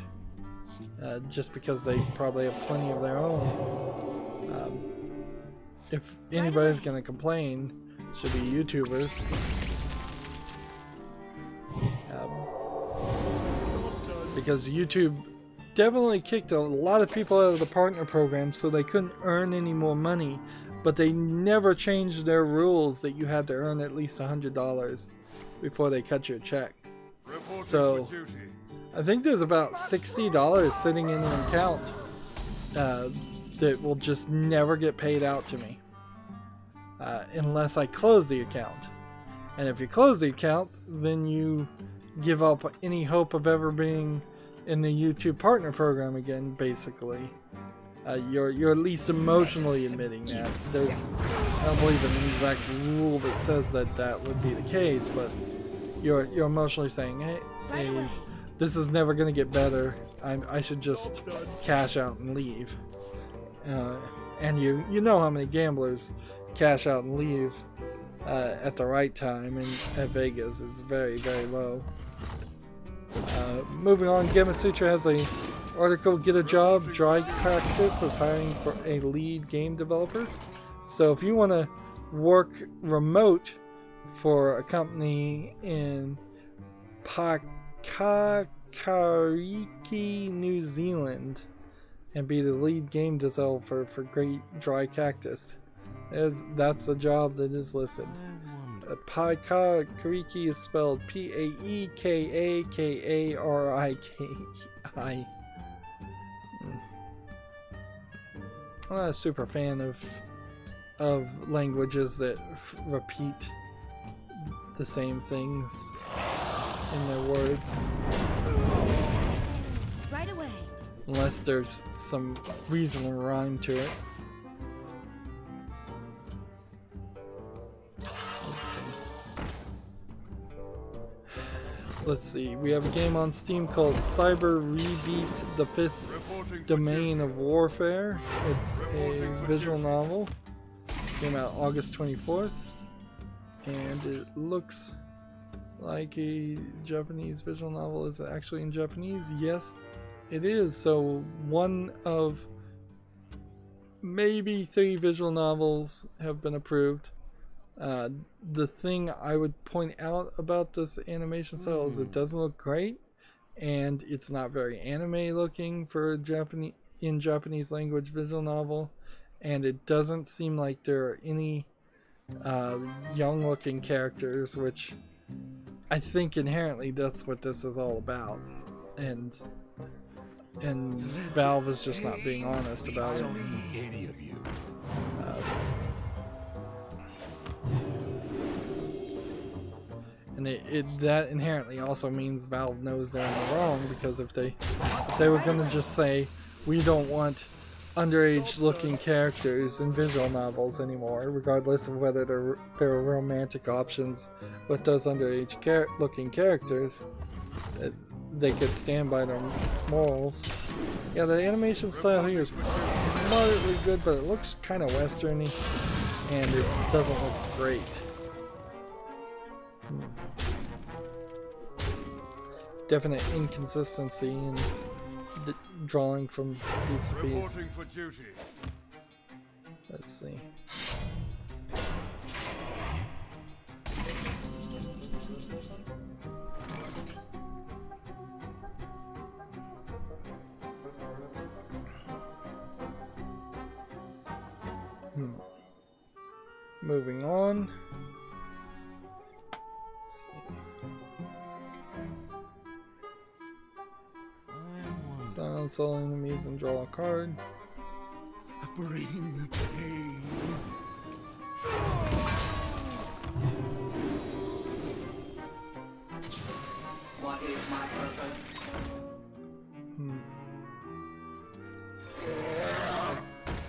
just because they probably have plenty of their own. If anybody's gonna complain, it should be YouTubers. Because YouTube definitely kicked a lot of people out of the partner program so they couldn't earn any more money, but they never changed their rules that you had to earn at least $100 before they cut your check. So I think there's about $60 sitting in an account that will just never get paid out to me unless I close the account. And if you close the account, then you give up any hope of ever being in the YouTube partner program again, basically. You're at least emotionally admitting that. I don't believe an exact rule that says that would be the case, but you're emotionally saying, hey, this is never going to get better. I should just cash out and leave. And you know how many gamblers cash out and leave at the right time, and at Vegas it's very, very low. Moving on, Gamasutra has a article, Get a Job, Dry Practice is hiring for a lead game developer. So if you want to work remote for a company in Pakakariki, New Zealand, and be the lead game developer for Great Dry Cactus, that's a job that is listed. Pakakariki is spelled P-A-E-K-A-K-A-R-I-K-I. I'm not a super fan of languages that repeat the same things in their words. Right away. Unless there's some reason or rhyme to it. Let's see. We have a game on Steam called Cyber Rebeat, the Fifth Domain of Warfare. It's a visual novel. Came out August 24th. And it looks like a Japanese visual novel. Is it actually in Japanese? Yes. it is. So one of maybe 3 visual novels have been approved. The thing I would point out about this animation style is it doesn't look great, and it's not very anime looking for a Japanese language visual novel, and it doesn't seem like there are any young looking characters, which I think inherently that's what this is all about, and Valve is just not being honest about it. And that inherently also means Valve knows they're in the wrong, because if they were going to just say, we don't want underage looking characters in visual novels anymore, regardless of whether there are romantic options with those underage looking characters, they could stand by their morals. Yeah, the animation style here is moderately good, but it looks kind of westerny, and it doesn't look great. Definite inconsistency in drawing from piece to piece. Let's see. Moving on. Let's see. Silence all enemies and draw a card. Bring pain. What is my purpose?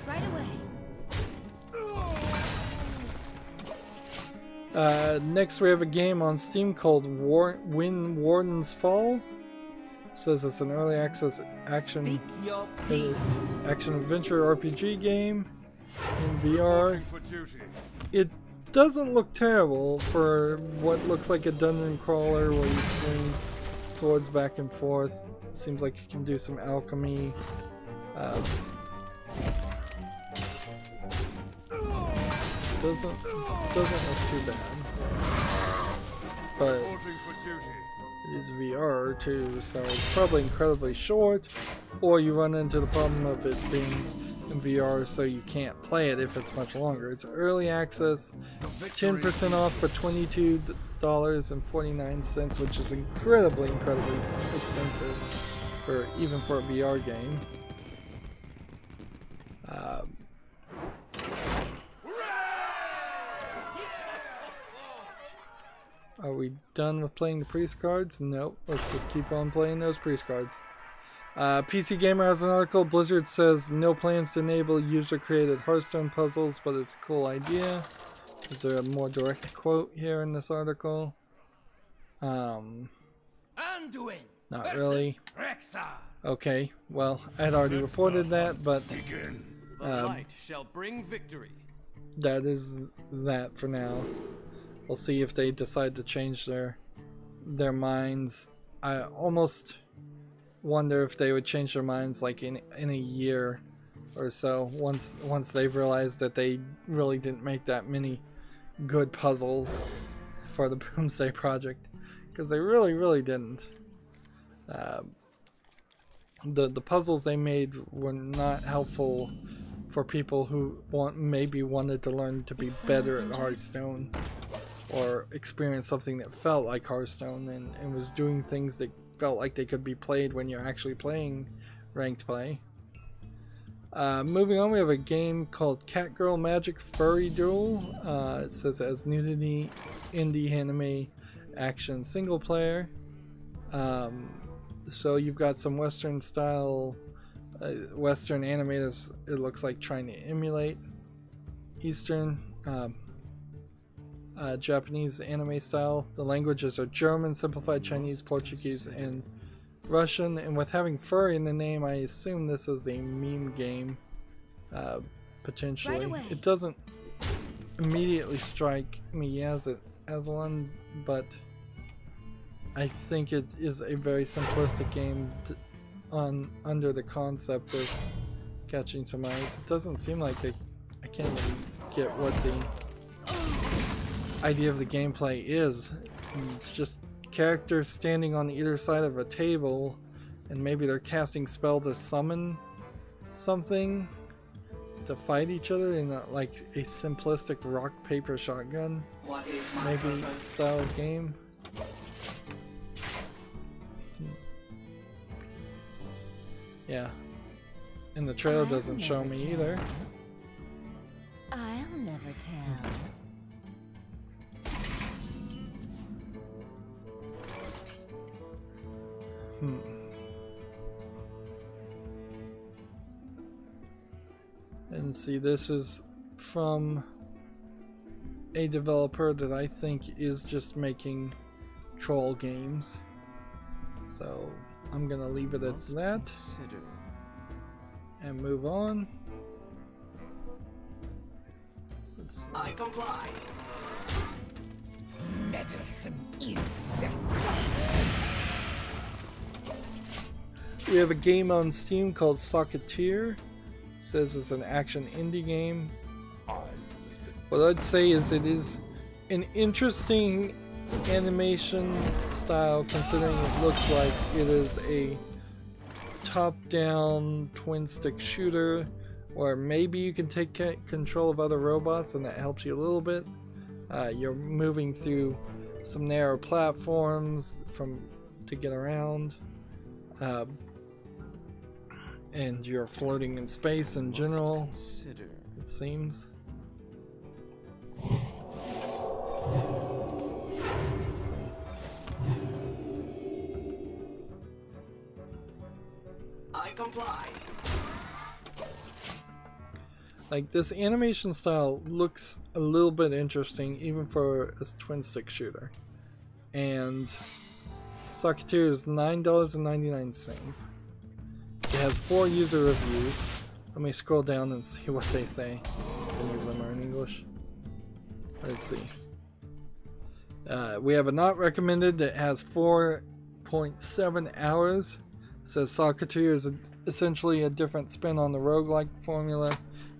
Right away. Next we have a game on Steam called Wind Warden's Fall. It says it's an early access action adventure RPG game in VR. It doesn't look terrible for what looks like a dungeon crawler where you swing swords back and forth. It seems like you can do some alchemy. Doesn't look too bad, but it is VR too, so it's probably incredibly short, or you run into the problem of it being in VR so you can't play it if it's much longer. It's early access. It's 10% off for $22.49, which is incredibly expensive for even for a VR game. Are we done with playing the priest cards? Nope. Let's just keep on playing those priest cards. PC Gamer has an article. Blizzard says no plans to enable user-created Hearthstone puzzles, but it's a cool idea. Is there a more direct quote here in this article? Anduin Not really. Rexxar. Okay, well, I had already reported that, but The light shall bring victory. that is that for now. We'll see if they decide to change their minds. I almost wonder if they would change their minds like in a year or so, once they've realized that they really didn't make that many good puzzles for the Boomsday Project, because they really didn't. The puzzles they made were not helpful for people who maybe wanted to learn to be better at Hearthstone, or experience something that felt like Hearthstone and was doing things that felt like they could be played when you're actually playing ranked play. Moving on, we have a game called Catgirl Magic Furry Duel. It says as nudity indie anime action single player. So you've got some Western style, Western animators, it looks like, trying to emulate Eastern Japanese anime style. The languages are German, Simplified Chinese, Portuguese, and Russian. And with having furry in the name, I assume this is a meme game, potentially. Right It doesn't immediately strike me as one, but I think it is a very simplistic game under the concept of catching some eyes. It doesn't seem like I can't even get what the idea of the gameplay is. It's just characters standing on either side of a table, and maybe they're casting spell to summon something to fight each other in like a simplistic rock paper shotgun maybe style of game. Yeah, and the trailer doesn't show me either. I'll never tell. And see, this is from a developer that I think is just making troll games. So I'm gonna leave it at that and move on. I comply. Meddlesome insects. We have a game on Steam called Socketeer. It says it's an action indie game. What I'd say is it is an interesting animation style, considering it looks like it is a top-down twin-stick shooter, or maybe you can take control of other robots and that helps you a little bit. You're moving through some narrow platforms to get around, and you're floating in space in general, it seems. I comply. Like, this animation style looks a little bit interesting even for a twin stick shooter. And Socketeer is $9.99. It has 4 user reviews. Let me scroll down and see what they say. Any of them are in English. Let's see. We have a not recommended that has 4.7 hours. It says Socketeer is essentially a different spin on the roguelike formula.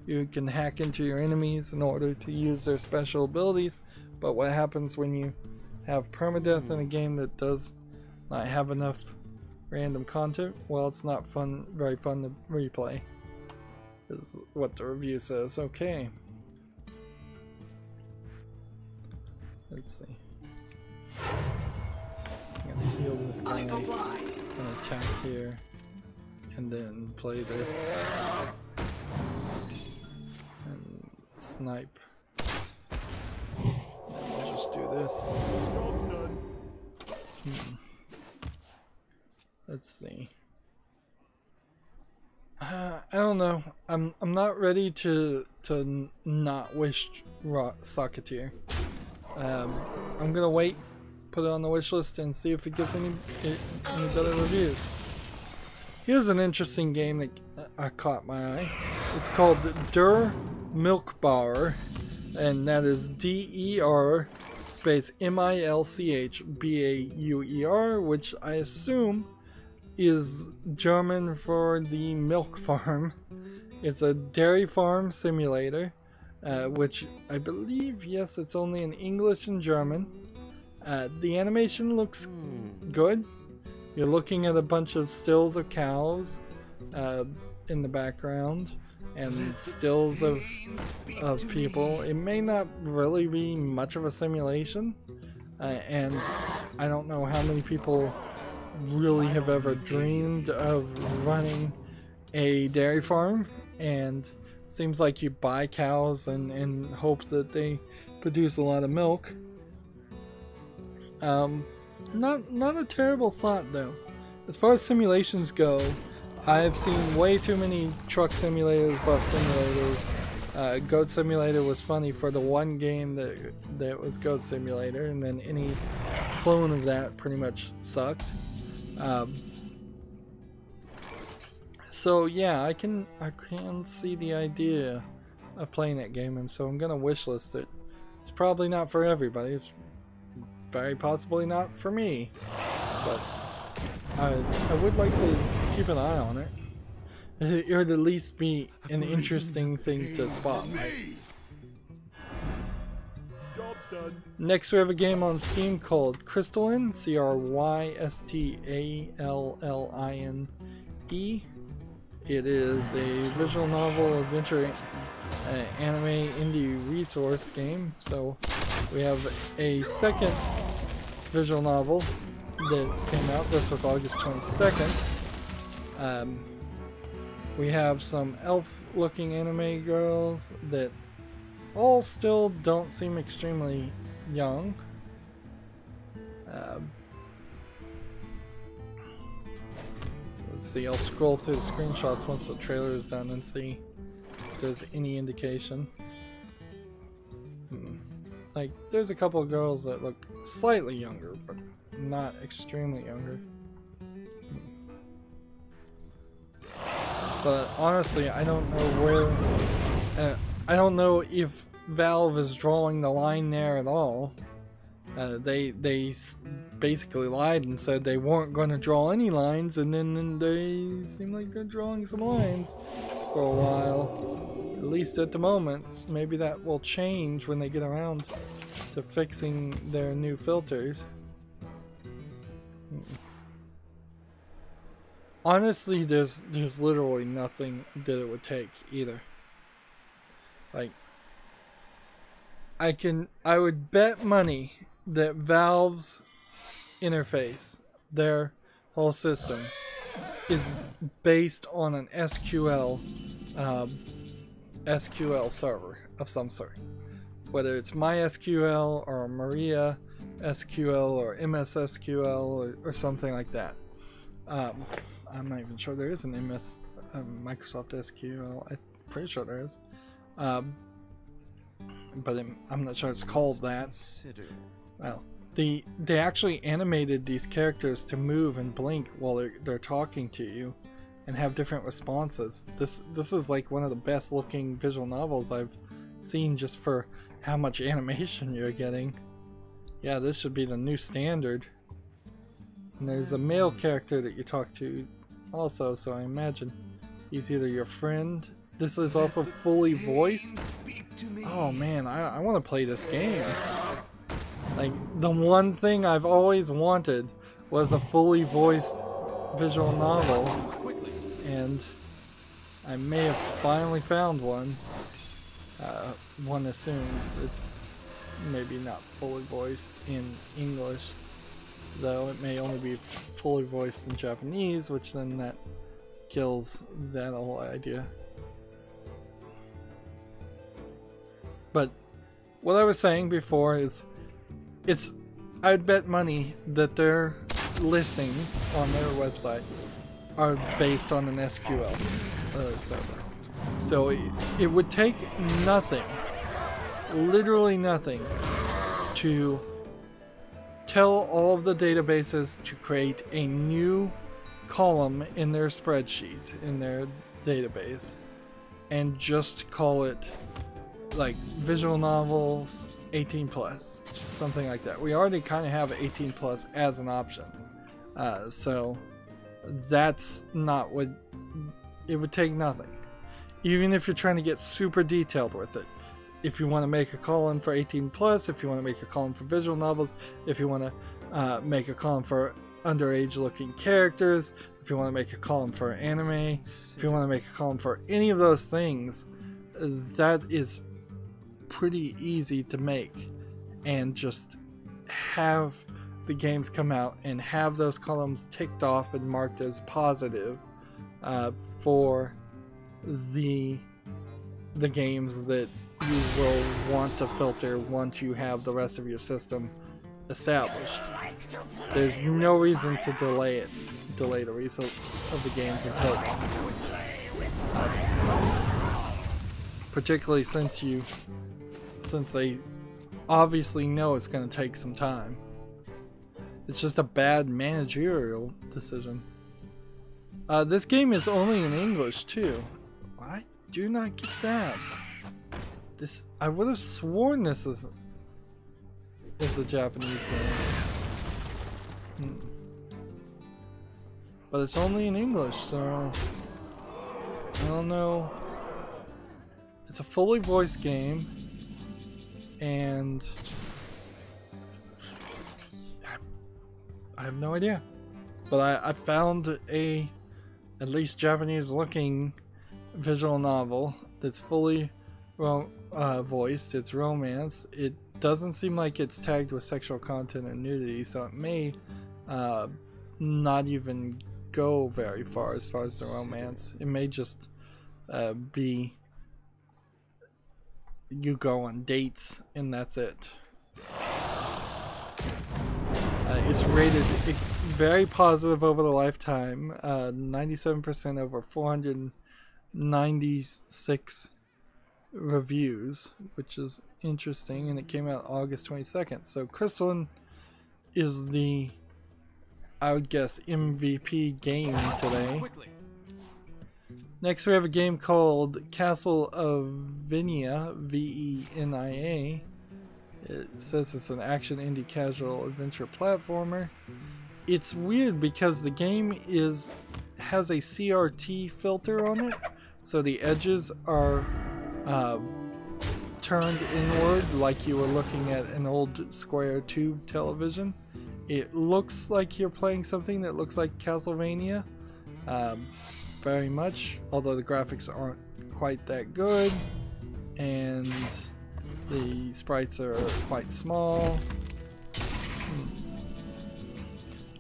You can hack into your enemies in order to use their special abilities, but what happens when you have permadeath in a game that does not have enough random content? Well, it's not fun, very fun to replay, is what the review says. Okay. Let's see. I'm gonna heal this guy, I'm gonna attack here, and then play this. And snipe. I'll just do this. Let's see. I don't know. I'm not ready to not wish Socketeer. I'm gonna wait, put it on the wish list, and see if it gets any better reviews. Here's an interesting game that caught my eye. It's called Der Milchbauer, and that is DER space MILCHBAUER, which I assume is German for the milk farm. It's a dairy farm simulator, which I believe, yes, it's only in English and German. The animation looks good. You're looking at a bunch of stills of cows in the background, and stills of people. It may not really be much of a simulation, and I don't know how many people really have ever dreamed of running a dairy farm, and seems like you buy cows and hope that they produce a lot of milk. Not a terrible thought though. As far as simulations go, I've seen way too many truck simulators, bus simulators. Goat Simulator was funny for the one game that was Goat Simulator, and then any clone of that pretty much sucked. So yeah, I can see the idea of playing that game, and so I'm gonna wishlist it. It's probably not for everybody. It's very possibly not for me, but I would like to keep an eye on it. It would at least be an interesting thing to spot, right? Next we have a game on Steam called Crystalline, Crystalline. It is a visual novel adventure anime indie resource game. So we have a second visual novel that came out. This was August 22nd. We have some elf-looking anime girls that all still don't seem extremely young. Let's see, I'll scroll through the screenshots once the trailer is done and see if there's any indication. Like, there's a couple of girls that look slightly younger, but not extremely younger. But honestly, I don't know where... I don't know if Valve is drawing the line there at all. They basically lied and said they weren't going to draw any lines, and then they seem like they're drawing some lines for a while. At least at the moment. Maybe that will change when they get around to fixing their new filters. Honestly, there's literally nothing that it would take either. Like, I would bet money that Valve's interface, their whole system, is based on an SQL server of some sort. Whether it's MySQL or Maria SQL or MS SQL or something like that. I'm not even sure there is an Microsoft SQL. I'm pretty sure there is. But I'm not sure it's called that. Well, they actually animated these characters to move and blink while they're talking to you and have different responses. This is like one of the best looking visual novels I've seen just for how much animation you're getting. Yeah, this should be the new standard. And there's a male character that you talk to also, so I imagine he's either your friend. This is also fully voiced. Oh man, I want to play this game. Like, the one thing I've always wanted was a fully voiced visual novel, and I may have finally found one. One assumes it's maybe not fully voiced in English, though it may only be fully voiced in Japanese, which then that kills that whole idea. But what I was saying before is, I'd bet money that their listings on their website are based on an SQL server. So it would take nothing, literally nothing, to tell all of the databases to create a new column in their spreadsheet, in their database, and just call it like visual novels 18 plus, something like that. We already kind of have 18 plus as an option, so that's not what it would take. Nothing. Even if you're trying to get super detailed with it, if you want to make a column for 18 plus, if you want to make a column for visual novels, if you want to make a column for underage looking characters, if you want to make a column for anime, if you want to make a column for any of those things, that is pretty easy to make, and just have the games come out and have those columns ticked off and marked as positive for the games that you will want to filter once you have the rest of your system established. There's no reason to delay the result of the games until particularly since they obviously know it's going to take some time. It's just a bad managerial decision. This game is only in English too. I do not get that. I would have sworn this is a Japanese game. but it's only in English, so I don't know. It's a fully voiced game, and I have no idea. But I found a at least Japanese looking visual novel that's fully voiced. It's romance. It doesn't seem like it's tagged with sexual content and nudity, so it may not even go very far as the romance. It may just be you go on dates and that's it. It's rated very positive over the lifetime, 97% over 496 reviews, which is interesting, and it came out August 22nd. So Crystalline is the, I would guess, MVP game today. Next we have a game called Castle of Venia, V-E-N-I-A. It says it's an action indie casual adventure platformer. It's weird because the game has a CRT filter on it, so the edges are turned inward like you were looking at an old square tube television. It looks like you're playing something that looks like Castlevania, very much, although the graphics aren't quite that good, and the sprites are quite small.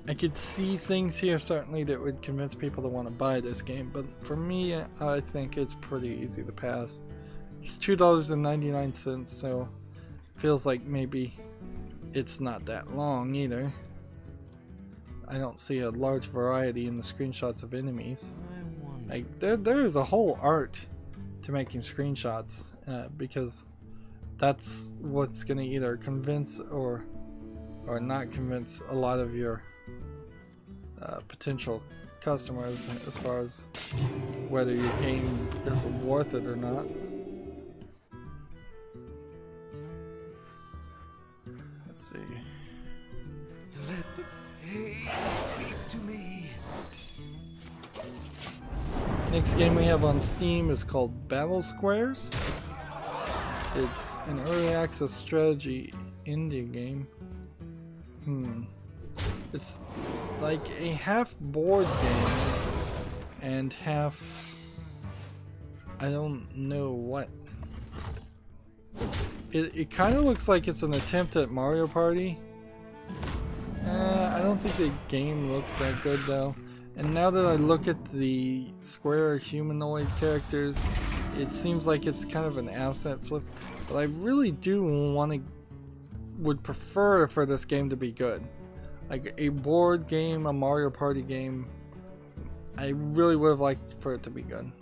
I could see things here certainly that would convince people to want to buy this game, but for me, I think it's pretty easy to pass. It's $2.99, so it feels like maybe it's not that long either. I don't see a large variety in the screenshots of enemies. Like there is a whole art to making screenshots, because that's what's going to either convince or not convince a lot of your potential customers as far as whether your game is worth it or not. Let's see. Let the pain speak to me. Next game we have on Steam is called Battle Squares. It's an early access strategy indie game. It's like a half board game and half, I don't know what. It kind of looks like it's an attempt at Mario Party. I don't think the game looks that good though. And now that I look at the square humanoid characters, it seems like it's kind of an asset flip. But I really would prefer for this game to be good. Like a board game, a Mario Party game, I really would have liked for it to be good.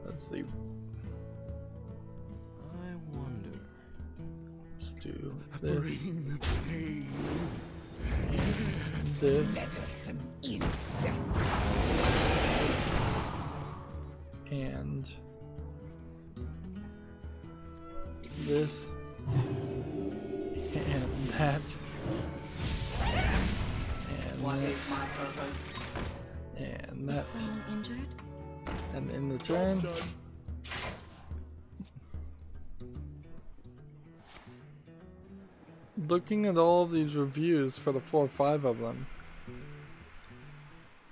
Let's see. I wonder. Let's do this. Bring the pain. This. Let us some insects. And this. And that. And What that. is my purpose? And that. Someone injured? And in the turn. Looking at all of these reviews for the 4 or 5 of them,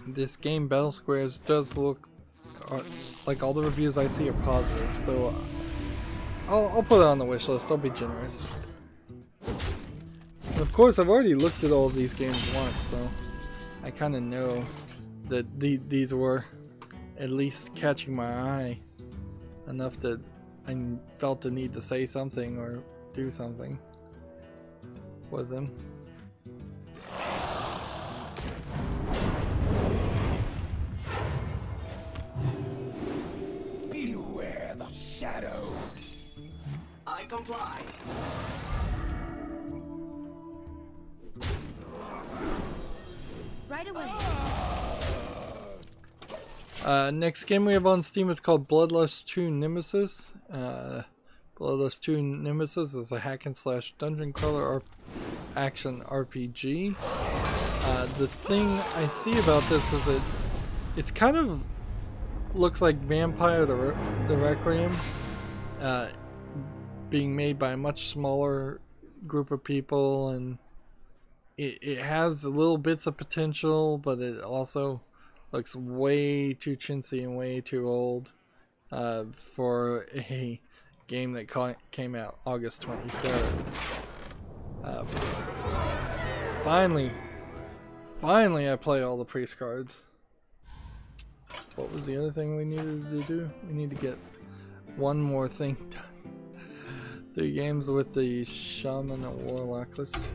this game Battle Squares does look like all the reviews I see are positive, so I'll put it on the wish list. I'll be generous. And of course, I've already looked at all of these games once, so I kind of know that these were at least catching my eye enough that I felt the need to say something or do something with them. Beware the shadow. I comply. Right away. Next game we have on Steam is called Bloodlust 2 Nemesis. Bloodlust 2 Nemesis is a hack and slash dungeon crawler action RPG. The thing I see about this is it's kind of looks like Vampire the Requiem, being made by a much smaller group of people, and it has little bits of potential, but it also looks way too chintzy and way too old for a game that came out August 23rd. Finally I play all the priest cards. What was the other thing we needed to do? We need to get one more thing done. 3 games with the Shaman and Warlock. Let's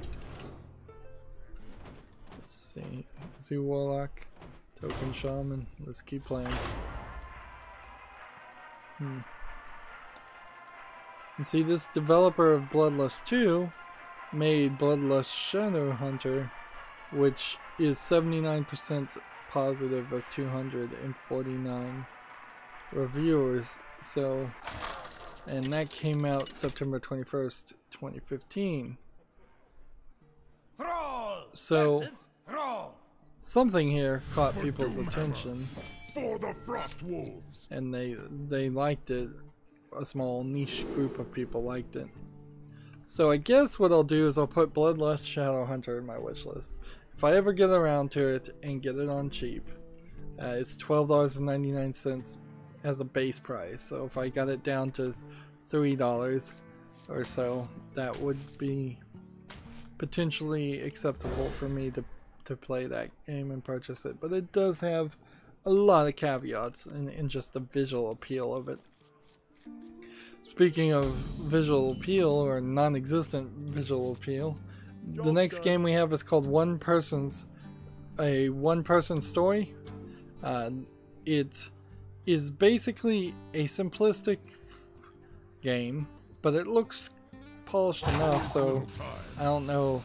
see. Zoo Warlock, Token Shaman. Let's keep playing. You see, this developer of Bloodlust 2 made Bloodlust Shadowhunter, which is 79% positive of 249 reviewers. So, and that came out September 21st, 2015. So, something here caught people's attention, For the Frost Wolves. and they liked it. A small niche group of people liked it. So I guess what I'll do is I'll put Bloodlust Shadowhunter in my wishlist. If I ever get around to it and get it on cheap, it's $12.99 as a base price. So if I got it down to $3 or so, that would be potentially acceptable for me to play that game and purchase it. But it does have a lot of caveats in just the visual appeal of it. Speaking of visual appeal, or non-existent visual appeal, the next game we have is called a one-person story. It is basically a simplistic game, but it looks polished enough, so I don't know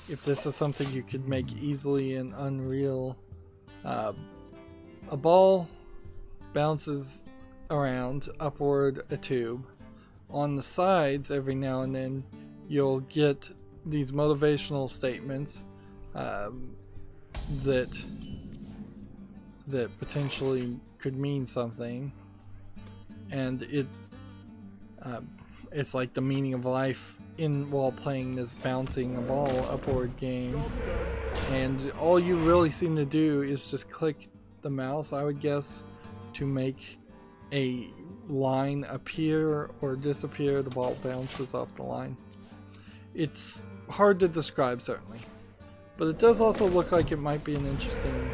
if this is something you could make easily in Unreal. A ball bounces around upward a tube. On the sides, every now and then, you'll get these motivational statements that potentially could mean something, and it's like the meaning of life while playing this bouncing a ball upward game. And all you really seem to do is just click the mouse, I would guess, to make a line appear or disappear. The ball bounces off the line. It's hard to describe, certainly, but it does also look like it might be an interesting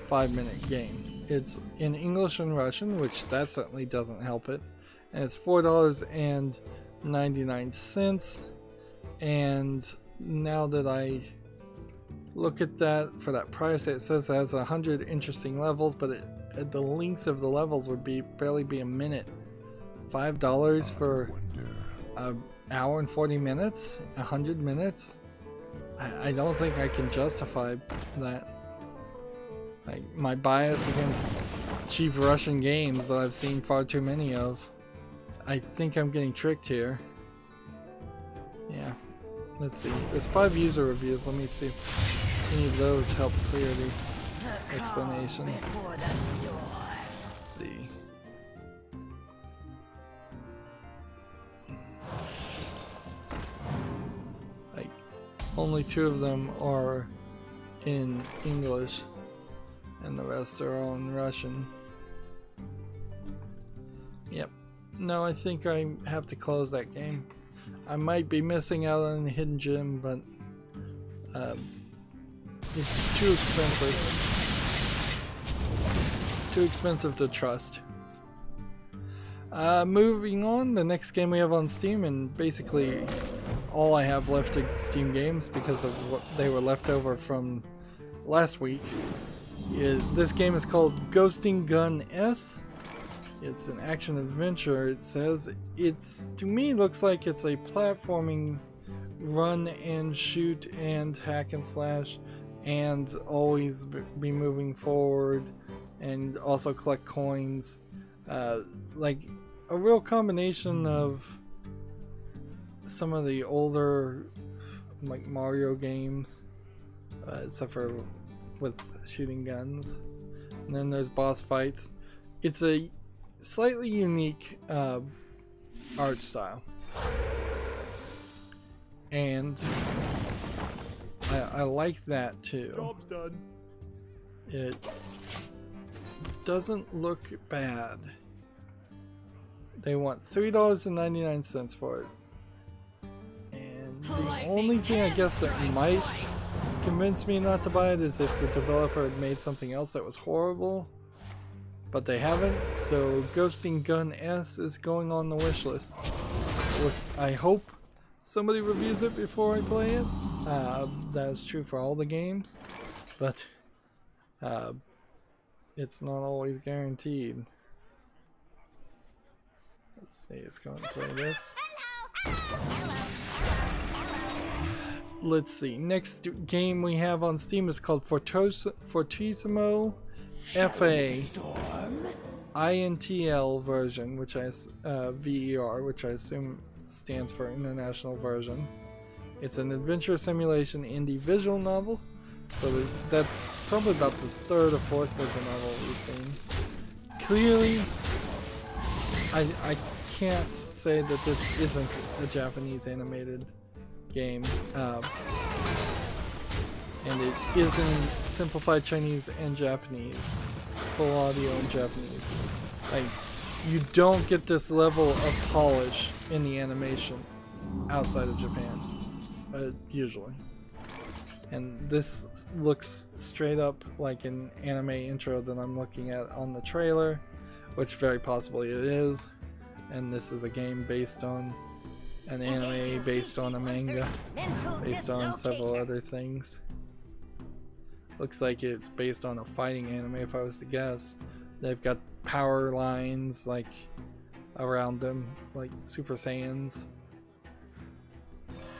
5-minute game. It's in English and Russian, which that certainly doesn't help it, and it's $4.99. And now that I look at that for that price, it says it has 100 interesting levels, but the length of the levels would barely be a minute. $5 for an hour and 40 minutes, 100 minutes. I don't think I can justify that. Like, my bias against cheap Russian games that I've seen far too many of. I think I'm getting tricked here. Yeah. Let's see. There's 5 user reviews. Let me see if any of those help clear the explanation. Let's see. Like, only 2 of them are in English, and the rest are all in Russian. Yep. No, I think I have to close that game. I might be missing out on the hidden gem, but it's too expensive. Too expensive to trust. Moving on, the next game we have on Steam, and basically all I have left of Steam games because of what they were left over from last week. This game is called Ghosting Gun S. It's an action adventure. It says to me looks like it's a platforming run and shoot and hack and slash, and always be moving forward and also collect coins. Like a real combination of some of the older like Mario games, except for with shooting guns. And then there's boss fights. It's a slightly unique art style, and I like that too. Job's done. It doesn't look bad. They want $3.99 for it. And the only thing I guess that might convince me not to buy it is if the developer had made something else that was horrible. But they haven't, so Ghosting Gun S is going on the wish list. I hope somebody reviews it before I play it. That is true for all the games, but it's not always guaranteed. Let's see, it's going to play this. Let's see, next game we have on Steam is called Fortissimo FA INTL version, which VER, which I assume stands for International Version. It's an adventure simulation indie visual novel, so that's probably about the third or fourth visual novel we've seen. Clearly, I can't say that this isn't a Japanese animated game, and it is in simplified Chinese and Japanese, full audio in Japanese. Like, you don't get this level of polish in the animation outside of Japan, usually. And this looks straight up like an anime intro that I'm looking at on the trailer, which very possibly it is. And this is a game based on an anime, based on a manga, based on several other things. Looks like it's based on a fighting anime if I was to guess. They've got power lines like around them, like Super Saiyans.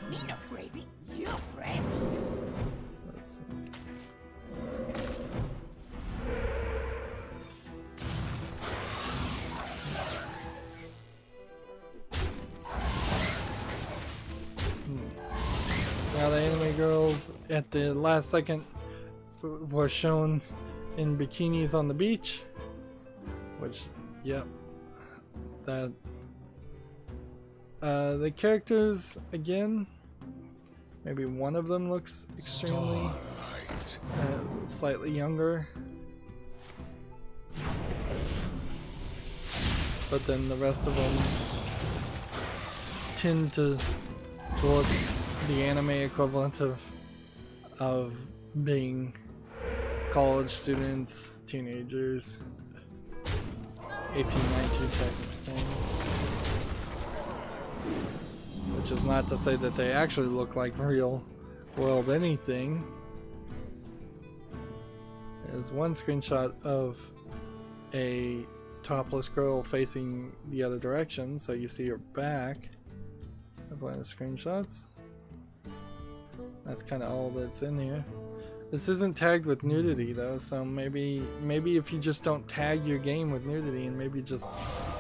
Me no crazy, you crazy. Let's see. Now the anime girls at the last second were shown in bikinis on the beach, which, yep, that the characters, again, maybe one of them looks extremely slightly younger, but then the rest of them tend to toward the anime equivalent of being college students, teenagers, 18, 19 type things. Which is not to say that they actually look like real world anything. There's one screenshot of a topless girl facing the other direction, so you see her back. That's one of the screenshots. That's kind of all that's in here. This isn't tagged with nudity though, so maybe if you just don't tag your game with nudity and maybe just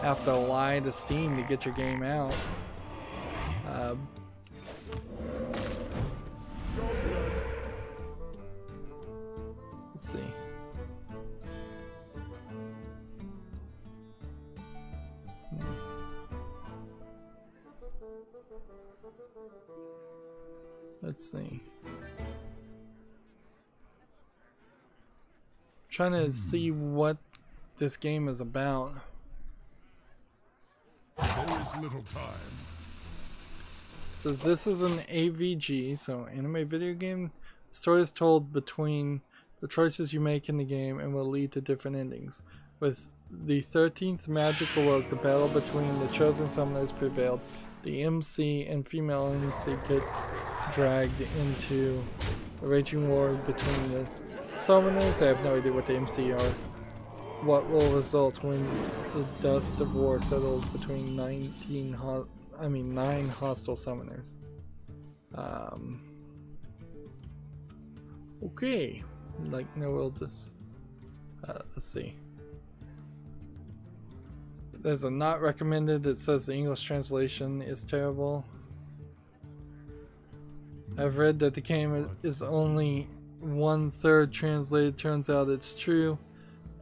have to lie to Steam to get your game out. Let's see. Let's see. Let's see. Trying to see what this game is about. There is little time. Says this is an AVG, so anime video game. The story is told between the choices you make in the game and will lead to different endings. With the 13th magic awoke, the battle between the chosen summoners prevailed. The MC and female MC get dragged into a raging war between the summoners. I have no idea what the MC are. What will result when the dust of war settles between 9 hostile summoners? Okay, like no illness. Let's see. There's a not recommended that says the English translation is terrible. I've read that the game is only 1/3 translated. Turns out it's true.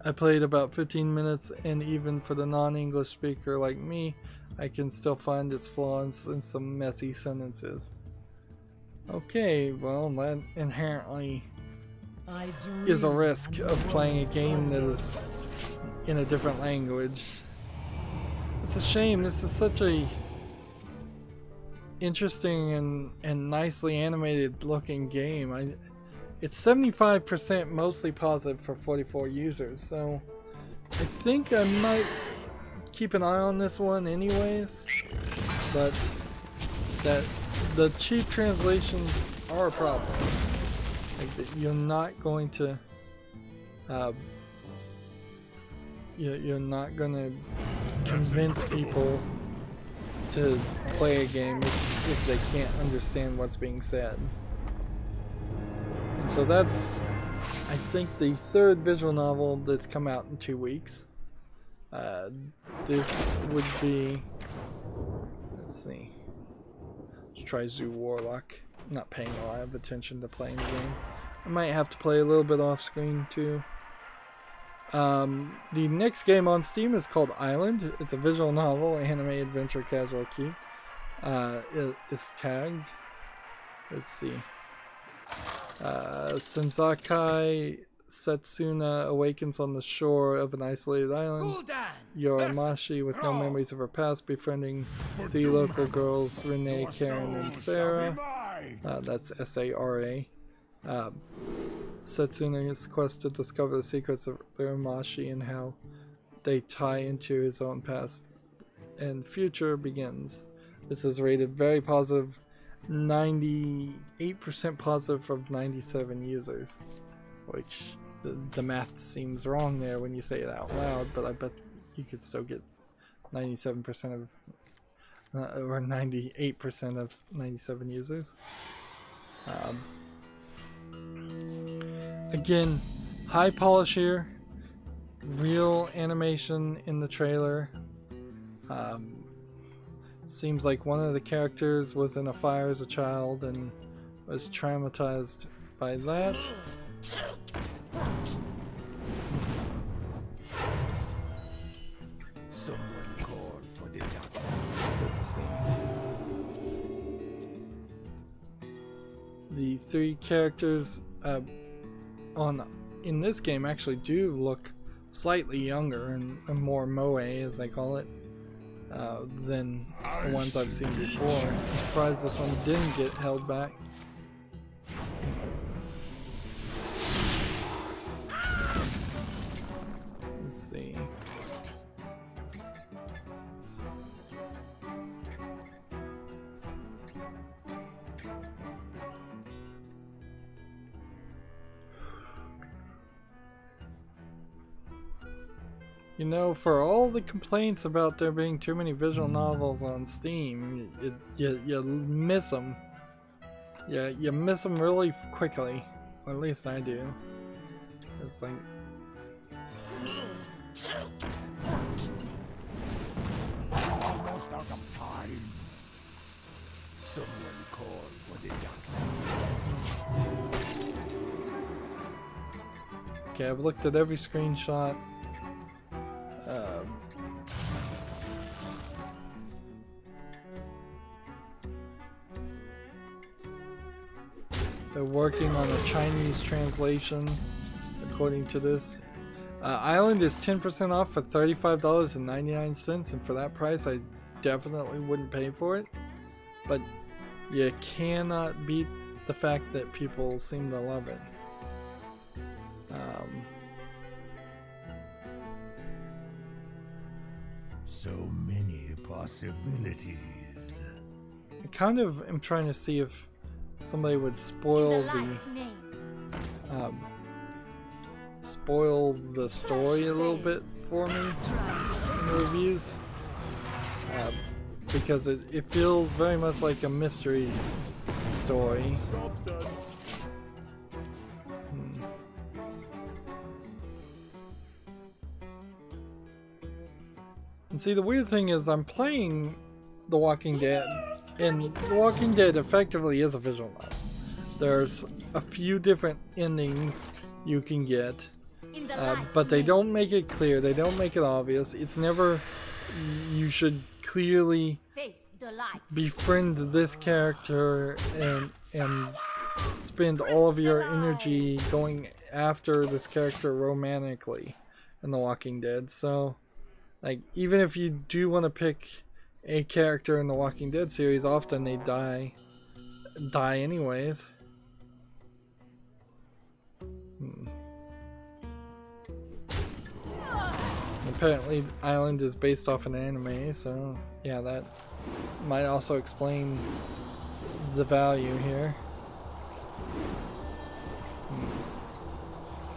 I played about 15 minutes, and even for the non-English speaker like me, I can still find its flaws and some messy sentences. Okay, well, that inherently is a risk of playing a game that is in a different language. It's a shame. This is such a interesting and nicely animated looking game. It's 75% mostly positive for 44 users, so I think I might keep an eye on this one anyways, but that the cheap translations are a problem. Like that you're not going to you're not going to convince people to play a game if they can't understand what's being said. And so that's, I think, the third visual novel that's come out in 2 weeks. This would be, let's see, let's try Zoo Warlock. I'm not paying a lot of attention to playing the game. I might have to play a little bit off screen too. The next game on Steam is called Island. It's a visual novel, anime, adventure, casual key. It's tagged. Let's see. Senzakai Setsuna awakens on the shore of an isolated island. Yoramashi, with no memories of her past, befriending the local girls Renee, Karen, and Sarah. That's S-A-R-A. Setsuna's quest to discover the secrets of Yoramashi and how they tie into his own past and future begins. This is rated very positive, 98% positive from 97 users, which the math seems wrong there when you say it out loud, but I bet you could still get 97% of or 98% of 97 users. Again, high polish here, real animation in the trailer. Seems like one of the characters was in a fire as a child and was traumatized by that. Let's see. The three characters in this game actually do look slightly younger and more moe, as they call it, than the ones I've seen before. I'm surprised this one didn't get held back. Let's see. You know, for all the complaints about there being too many visual novels on Steam, you miss them. Yeah, you miss them really quickly. Or at least I do. It's like... Almost out of time. Someone call for the doctor. Okay, I've looked at every screenshot. They're working on a Chinese translation, according to this. Island is 10% off for $35.99, and for that price I definitely wouldn't pay for it. But you cannot beat the fact that people seem to love it. So many possibilities. I kind of am trying to see if somebody would spoil the story a little bit for me in the reviews, because it feels very much like a mystery story. And see, the weird thing is I'm playing The Walking Dead, and The Walking Dead effectively is a visual novel. There's a few different endings you can get, but they don't make it clear. They don't make it obvious. It's never you should clearly befriend this character and spend all of your energy going after this character romantically in The Walking Dead. So, like, even if you do want to pick a character in the Walking Dead series, often they die anyways. Apparently Island is based off an anime, so yeah, that might also explain the value here.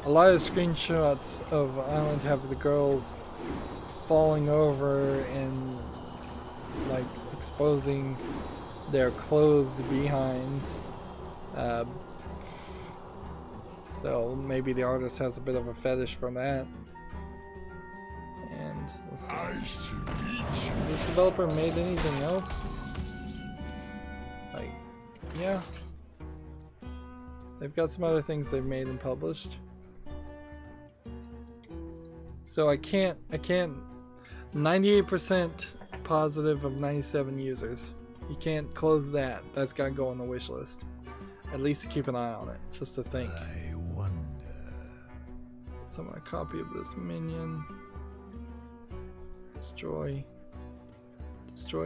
A lot of screenshots of Island have the girls falling over and like exposing their clothed behinds. So maybe the artist has a bit of a fetish for that. And let's see. Has this developer made anything else? Like, yeah. They've got some other things they've made and published. So I can't 98% positive of 97 users. You can't close that. That's got to go on the wish list. At least keep an eye on it, just to think. I wonder. Summon a copy of this minion. Destroy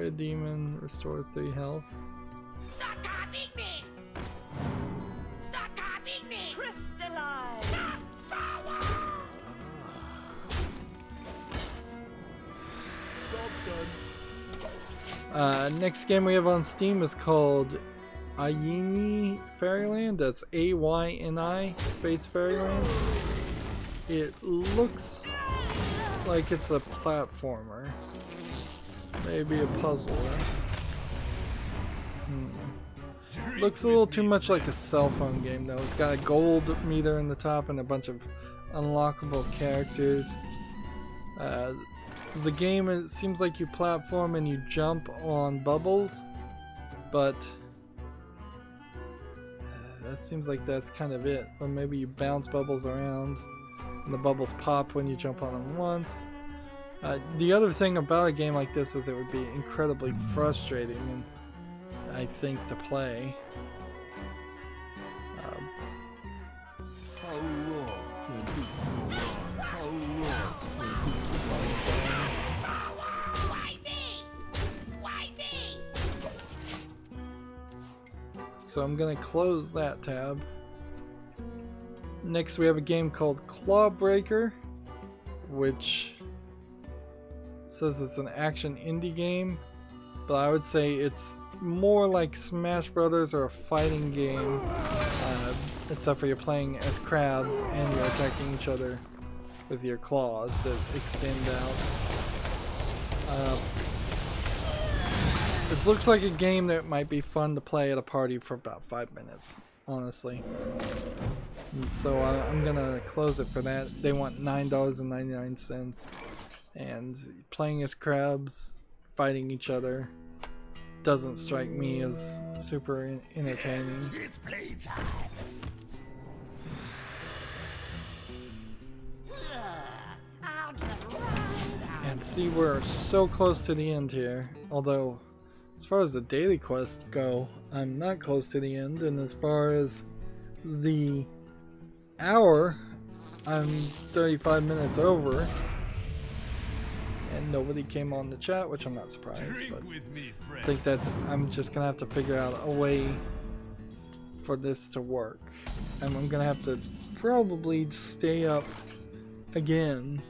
a demon, restore 3 health. Stop copying me! Stop copying me! Crystallize! Next game we have on Steam is called Ayni Fairyland. That's AYNI space Fairyland. It looks like it's a platformer. Maybe a puzzler. Looks a little too much like a cell phone game though. It's got a gold meter in the top and a bunch of unlockable characters. The game, it seems like you platform and you jump on bubbles, but that seems like that's kind of it. Or maybe you bounce bubbles around and the bubbles pop when you jump on them once. The other thing about a game like this is it would be incredibly frustrating, and I think, to play. How long can this go on? How long can this go on? Why me? Why me? So I'm gonna close that tab. Next we have a game called Clawbreaker, which says it's an action indie game, but I would say it's more like Smash Brothers or a fighting game, except for you're playing as crabs and you're attacking each other with your claws that extend out. This looks like a game that might be fun to play at a party for about 5 minutes, honestly. And so I'm gonna close it for that. They want $9.99, and playing as crabs, fighting each other, doesn't strike me as super entertaining. It's playtime. And see, we're so close to the end here. Although, as far as the daily quests go, I'm not close to the end. And as far as the hour, I'm 35 minutes over. And nobody came on the chat, which I'm not surprised. But I think I'm just going to have to figure out a way for this to work. And I'm going to have to probably stay up again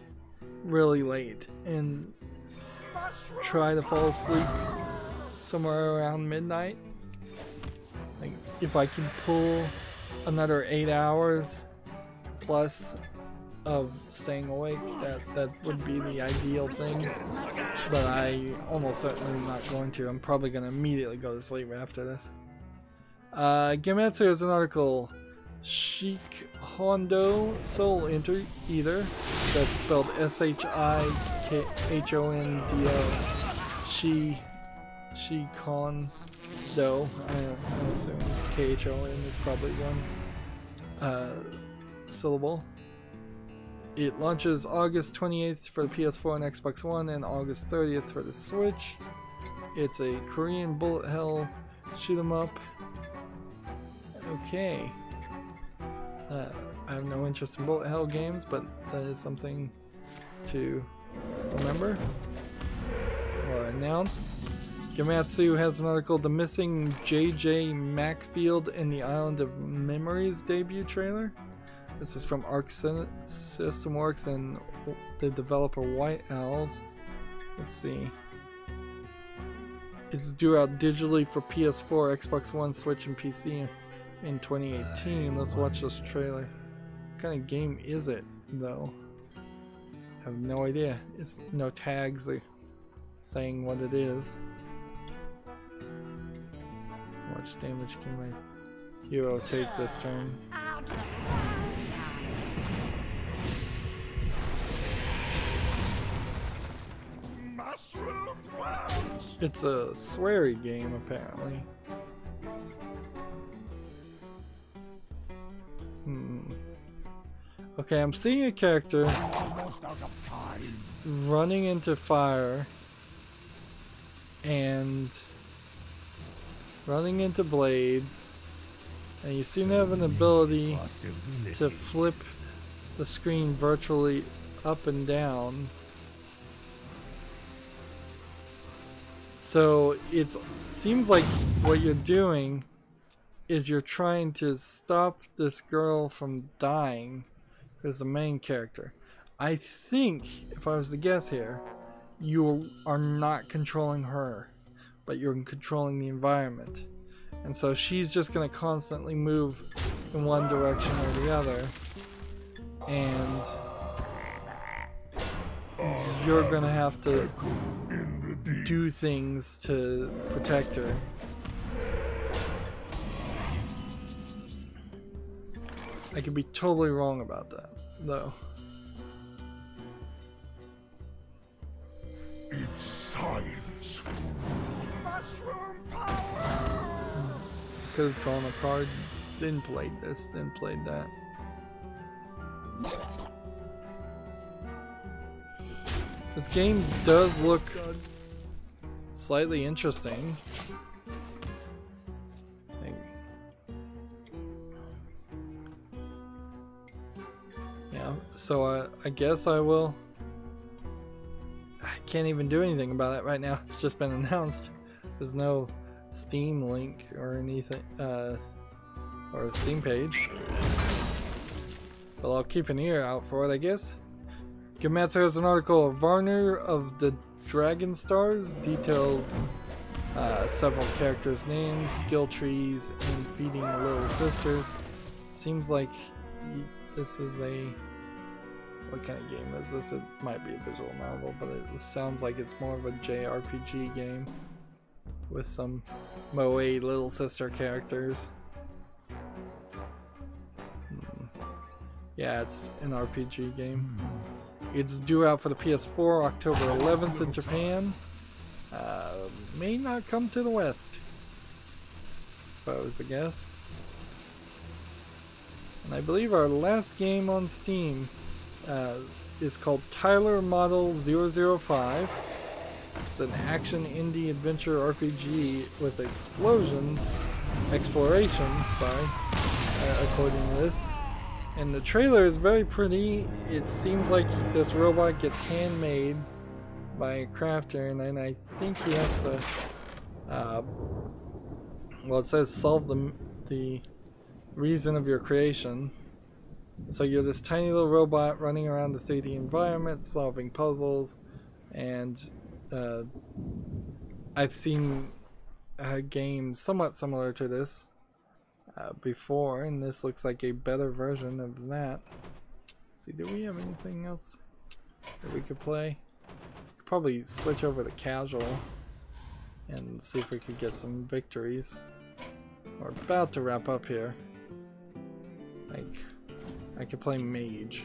really late and try to fall asleep somewhere around midnight. Like, if I can pull another 8 hours plus of staying awake, that would be the ideal thing, but I almost certainly am not going to. I'm probably going to immediately go to sleep after this. Gematsu has an article. Sheik Hondo Soul Eater, that's spelled S-H-I-K-H-O-N-D-O. She Con though. I assume KHON is probably one syllable. It launches August 28th for the PS4 and Xbox One and August 30th for the Switch. It's a Korean bullet hell shoot 'em up. Okay. I have no interest in bullet hell games, but that is something to remember or announce. Gamatsu has an article, The Missing J.J. Macfield in the Island of Memories debut trailer. This is from Arc System Works and the developer White Owls. Let's see. It's due out digitally for PS4, Xbox One, Switch, and PC in 2018. Let's watch this trailer. What kind of game is it, though? I have no idea. It's no tags saying what it is. How much damage can my hero take this turn? It's a sweary game, apparently. Okay, I'm seeing a character running into fire and running into blades, and you seem to have an ability to flip the screen virtually up and down. So it seems like what you're doing is you're trying to stop this girl from dying, who's the main character. I think, if I was to guess here, you are not controlling her, but you're controlling the environment. And so she's just going to constantly move in one direction or the other, and you're going to have to do things to protect her. I could be totally wrong about that, though. It's science. Mushroom power. Could have drawn a card, then played this, then played that. This game does look slightly interesting. Yeah, so I guess I will. I can't even do anything about it right now. It's just been announced. There's no Steam link or anything, or a Steam page. But I'll keep an ear out for it, I guess. Gamatsu has an article, Varner of the Dragon Stars details several characters' names, skill trees, and feeding little sisters. It seems like this is a... what kind of game is this? It might be a visual novel, but it sounds like it's more of a JRPG game with some moe little sister characters. Yeah, it's an RPG game. It's due out for the PS4 October 11th in Japan. May not come to the West, if I was to guess. And I believe our last game on Steam is called Tyler Model 005. It's an action indie adventure RPG with exploration, according to this. And the trailer is very pretty. It seems like this robot gets handmade by a crafter, and then I think he has to, well, it says solve the reason of your creation. So you're this tiny little robot running around the 3D environment, solving puzzles, and I've seen games somewhat similar to this before, and this looks like a better version of that. Let's see, do we have anything else that we could play? Could probably switch over to casual and see if we could get some victories. We're about to wrap up here. Like, I could play mage.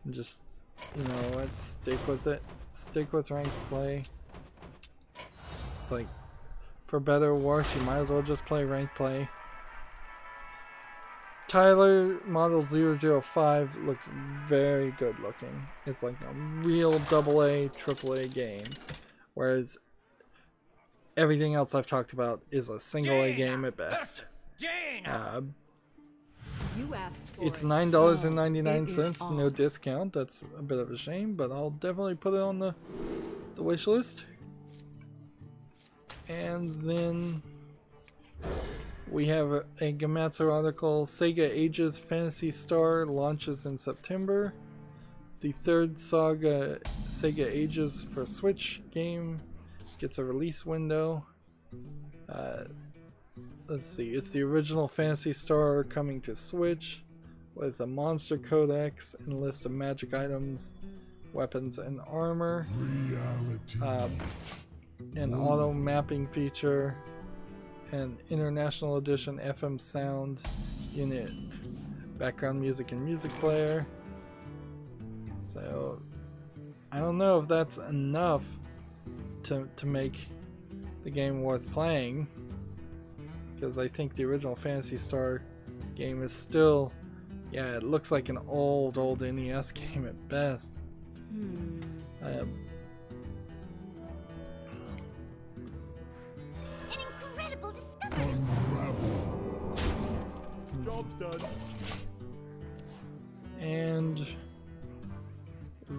And just, you know what, stick with it. Stick with ranked play. like, for better or worse, you might as well just play ranked play. Tyler Model 005 looks very good looking. It's like a real AA, AAA game. Whereas everything else I've talked about is a single A game at best. You asked for It's it. $9.99, no discount. That's a bit of a shame, but I'll definitely put it on the wish list. And then we have a Gematsu article. Sega Ages Phantasy Star launches in September. The third saga Sega Ages for Switch game gets a release window. Let's see, it's the original Phantasy Star coming to Switch with a monster codex and a list of magic items, weapons, and armor. An auto mapping feature, an international edition FM sound unit, background music and music player. So I don't know if that's enough to make the game worth playing, because I think the original Phantasy Star game is still, yeah, it looks like an old NES game at best. An incredible discovery. Job's done. And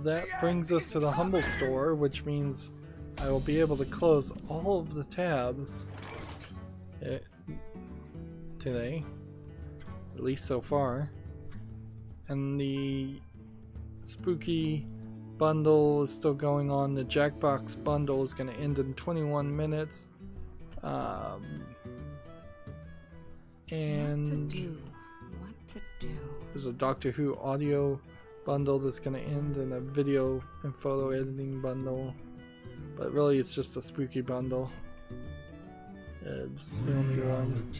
that brings us to the Humble Store, which means I will be able to close all of the tabs today, at least so far. And the spooky bundle is still going on. The Jackbox bundle is going to end in 21 minutes. And What to do? there's a Doctor Who audio bundle that's going to end, and a video and photo editing bundle. But really, it's just a spooky bundle. It's the only one.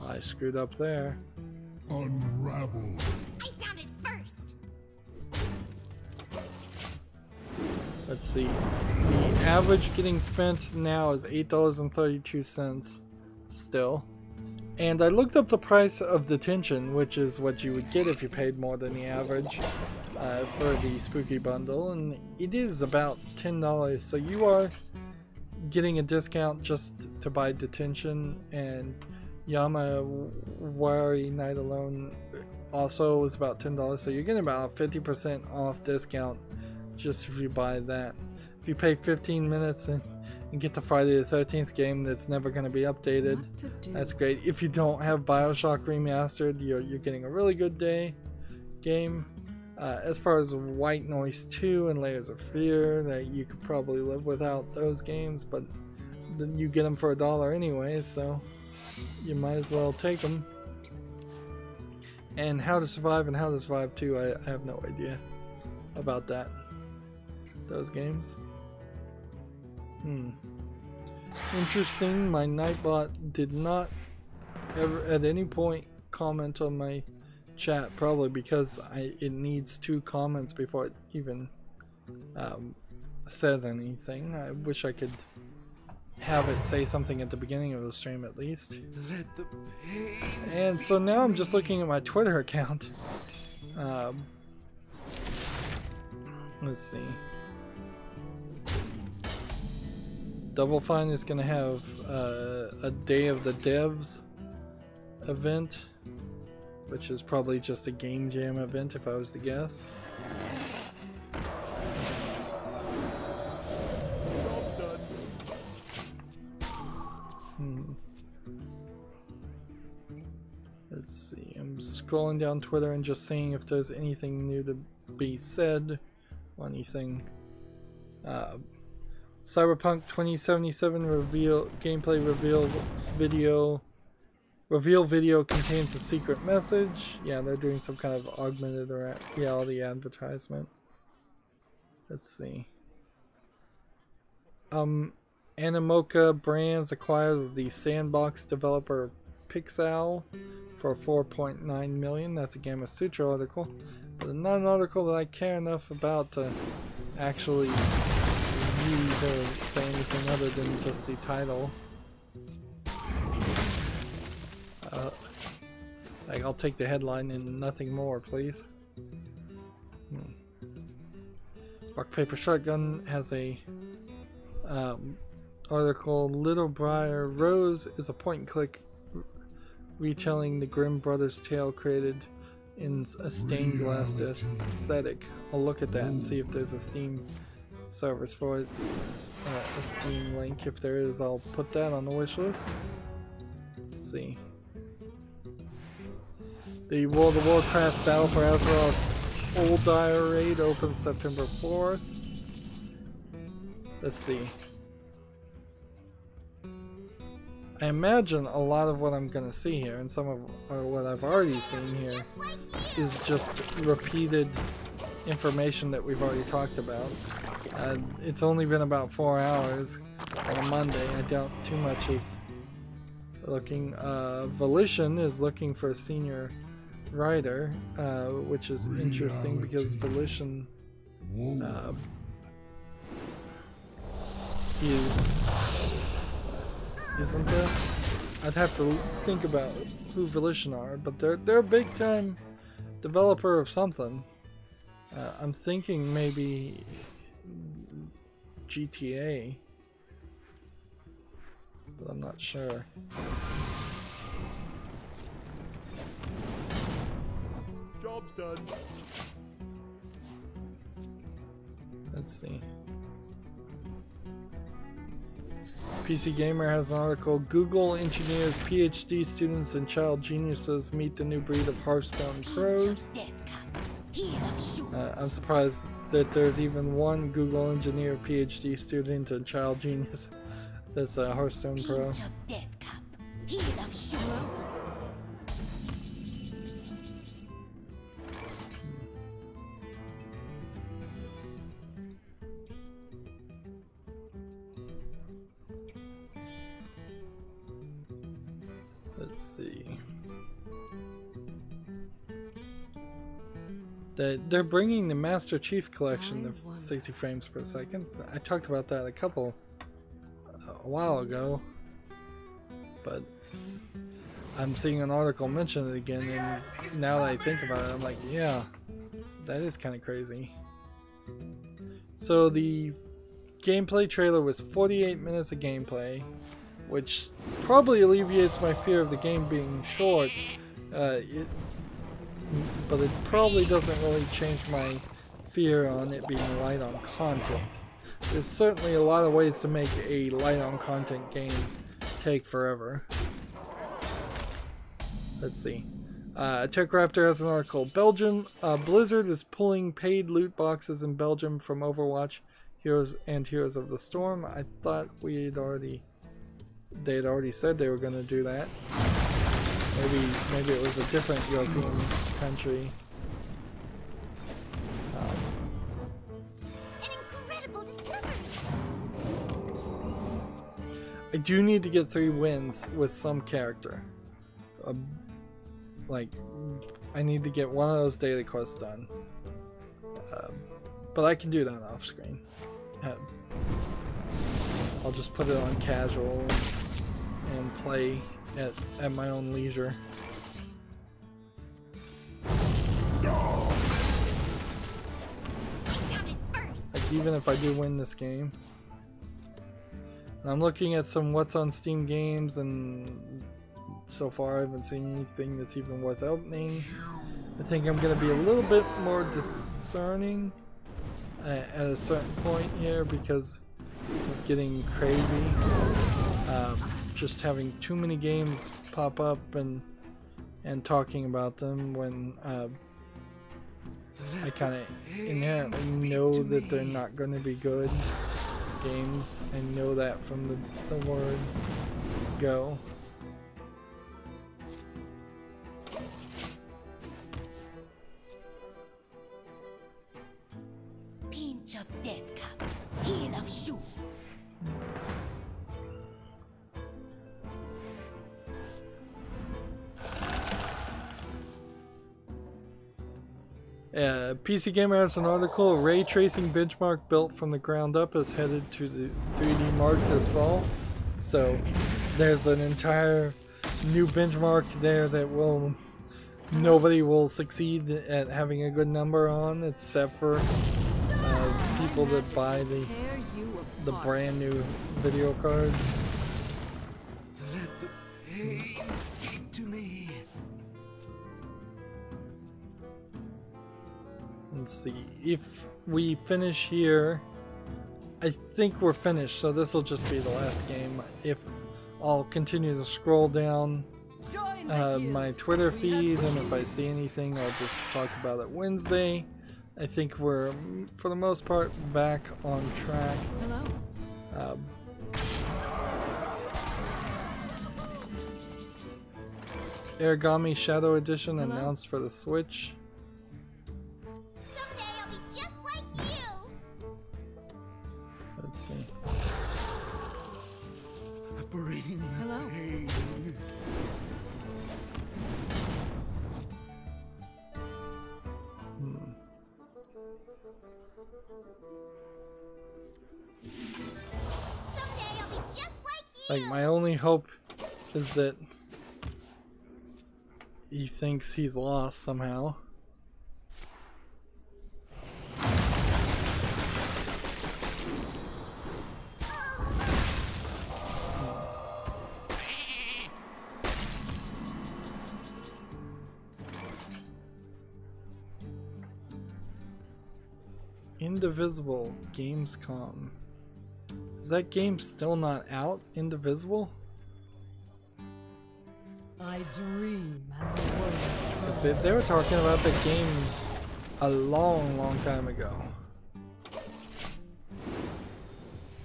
I screwed up there. Unravel. I found it first. Let's see. The average getting spent now is $8.32 still. And I looked up the price of detention, which is what you would get if you paid more than the average for the spooky bundle, and it is about $10. So you are getting a discount just to buy detention, and Yamawari Night Alone also was about $10. So you're getting about a 50% off discount just if you buy that. If you pay 15 minutes and get the Friday the 13th game that's never going to be updated, that's great. If you don't have BioShock Remastered, you're getting a really good game. As far as White Noise 2 and Layers of Fear, that you could probably live without those games, but then you get them for $1 anyway, so you might as well take them. And How to Survive and How to Survive 2, I have no idea about those games. Interesting, my Nightbot did not ever at any point comment on my chat, probably because it needs 2 comments before it even says anything. I wish I could have it say something at the beginning of the stream at least. Let the pain. And so now I'm just looking at my Twitter account. Let's see. Double Fine is going to have a Day of the Devs event, which is probably just a game jam event if I was to guess. Let's see, I'm scrolling down Twitter and just seeing if there's anything new to be said or anything. Cyberpunk 2077 gameplay reveal video contains a secret message. Yeah, they're doing some kind of augmented reality advertisement. Let's see. Animoca Brands acquires the sandbox developer Pixel for 4.9 million. That's a Gamma Sutra article, but not an article that I care enough about to actually read or say anything other than just the title. Like, I'll take the headline and nothing more, please. Rock Paper Shotgun has a article. Little Briar Rose is a point-and-click retelling the Grimm Brothers' tale created in a stained glass aesthetic. I'll look at that and see if there's a Steam service for it, a Steam link. If there is, I'll put that on the wish list. Let's see. The World of Warcraft Battle for Azeroth Old Dire raid opens September 4th. Let's see. I imagine a lot of what I'm gonna see here, and some of what I've already seen here, is just repeated information that we've already talked about. It's only been about 4 hours on a Monday. I doubt too much is looking. Volition is looking for a senior writer, which is interesting because Volition isn't there? I'd have to think about who Volition are, but they're a big time developer of something. I'm thinking maybe GTA, but I'm not sure. Job's done. Let's see. PC Gamer has an article. Google engineers, PhD students, and child geniuses meet the new breed of Hearthstone pros. I'm surprised that there's even one Google engineer, PhD student, and child genius that's a Hearthstone pro. Let's see. They're bringing the Master Chief Collection to 60 frames per second. I talked about that a while ago, but I'm seeing an article mention it again, and now that I think about it, I'm like, yeah, that is kind of crazy. So the gameplay trailer was 48 minutes of gameplay, which probably alleviates my fear of the game being short. But it probably doesn't really change my fear on it being light on content. There's certainly a lot of ways to make a light on content game take forever. Let's see. Tech Raptor has an article. Belgium, Blizzard is pulling paid loot boxes in Belgium from Overwatch, Heroes of the Storm. I thought they had already said they were going to do that. Maybe it was a different European country. An incredible discovery. I do need to get 3 wins with some character. Like, I need to get one of those daily quests done. But I can do that off screen. I'll just put it on casual and play at my own leisure. Like, even if I do win this game. And I'm looking at some what's on Steam games, and so far I haven't seen anything that's even worth opening. I think I'm going to be a little bit more discerning at a certain point here, because this is getting crazy. Just having too many games pop up and talking about them when I kind of inherently know that they're not going to be good games. I know that from the word go. Pinch of death cup, heel of shoe. PC Gamer has an article. Ray tracing benchmark built from the ground up is headed to the 3D Mark this fall. So there's an entire new benchmark there that nobody will succeed at having a good number on, except for people that buy the brand new video cards. Let the pain speak to me. Let's see, if we finish here, I think we're finished, so this will just be the last game. If I'll continue to scroll down my Twitter feed, and if I see anything, I'll just talk about it Wednesday. I think we're, for the most part, back on track. Hello. Origami Shadow Edition announced for the Switch. Someday I'll be just like you. Let's see. Bring Hello. pain. Someday I'll be just like you. Like, my only hope is that he thinks he's lost somehow. Indivisible Gamescom. Is that game still not out? Indivisible? I dream and the world. They were talking about the game a long time ago.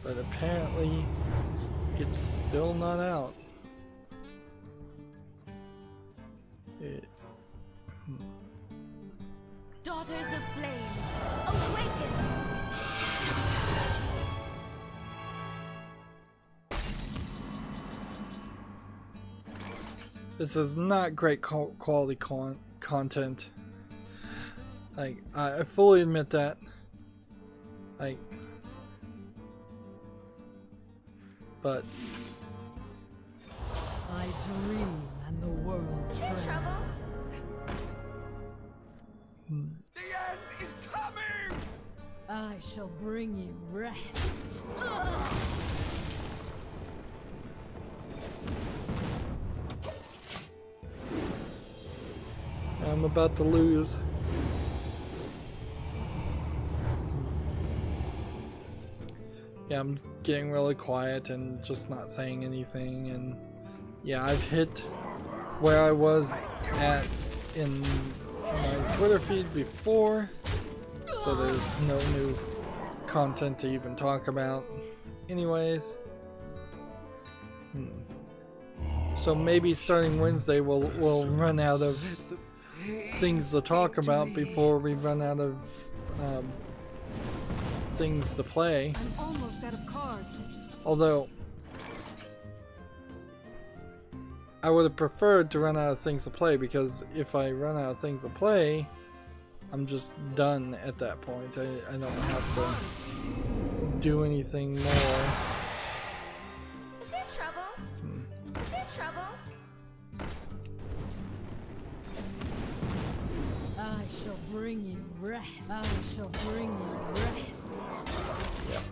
But apparently it's still not out. Daughters of Flame, awaken! This is not great quality content. Like, I fully admit that. Like, but I dream and the world turns. The end is coming! I shall bring you rest. I'm about to lose. Yeah, I'm getting really quiet and just not saying anything, and yeah, I've hit where I was at in my Twitter feed before, so there's no new content to even talk about. Anyways, so maybe starting Wednesday we'll run out of things to talk about before we run out of things to play. I'm almost out of cards. Although I would have preferred to run out of things to play, because if I run out of things to play, I'm just done at that point. I don't have to do anything more. Is there trouble? Is there trouble? I shall bring you rest. I shall bring you rest. Yeah.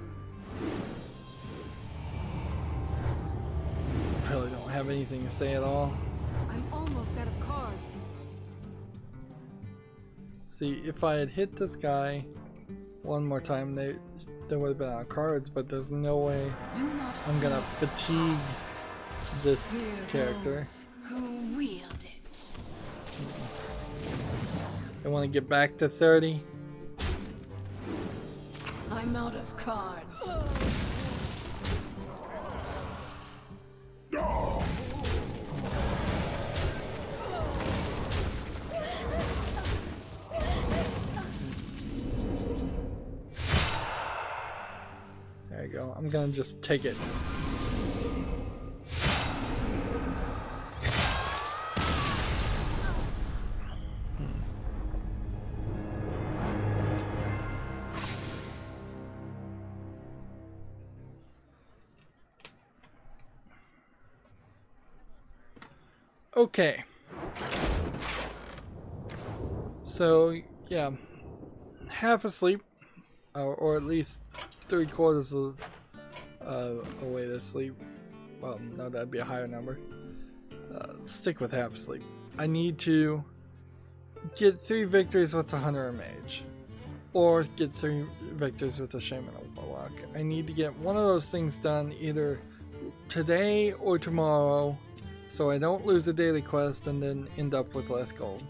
Really don't have anything to say at all. I'm almost out of cards. See, if I had hit this guy one more time, there would have been out of cards, but there's no way I'm gonna fatigue this character. Who wield it? I want to get back to 30. I'm out of cards. There you go. I'm gonna just take it. Okay. So, yeah. Half asleep. Or at least 3/4 of a way to sleep. Well, no, that'd be a higher number. Stick with half asleep. I need to get 3 victories with a Hunter and Mage. Or get 3 victories with a Shaman and Warlock. I need to get one of those things done either today or tomorrow, so I don't lose a daily quest and then end up with less gold.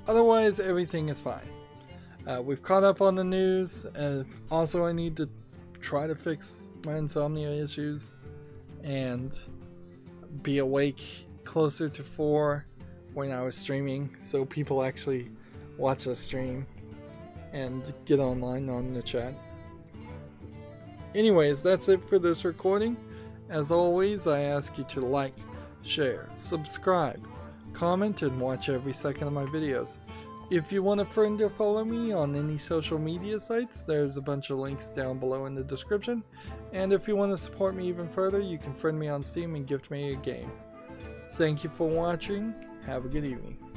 Otherwise, everything is fine. We've caught up on the news. Also, I need to try to fix my insomnia issues and be awake closer to 4 when I was streaming, so people actually watch the stream and get online on the chat. Anyways, that's it for this recording. As always, I ask you to like, share, subscribe, comment, and watch every second of my videos. If you want a friend to follow me on any social media sites, there's a bunch of links down below in the description. And if you want to support me even further, you can friend me on Steam and gift me a game. Thank you for watching. Have a good evening.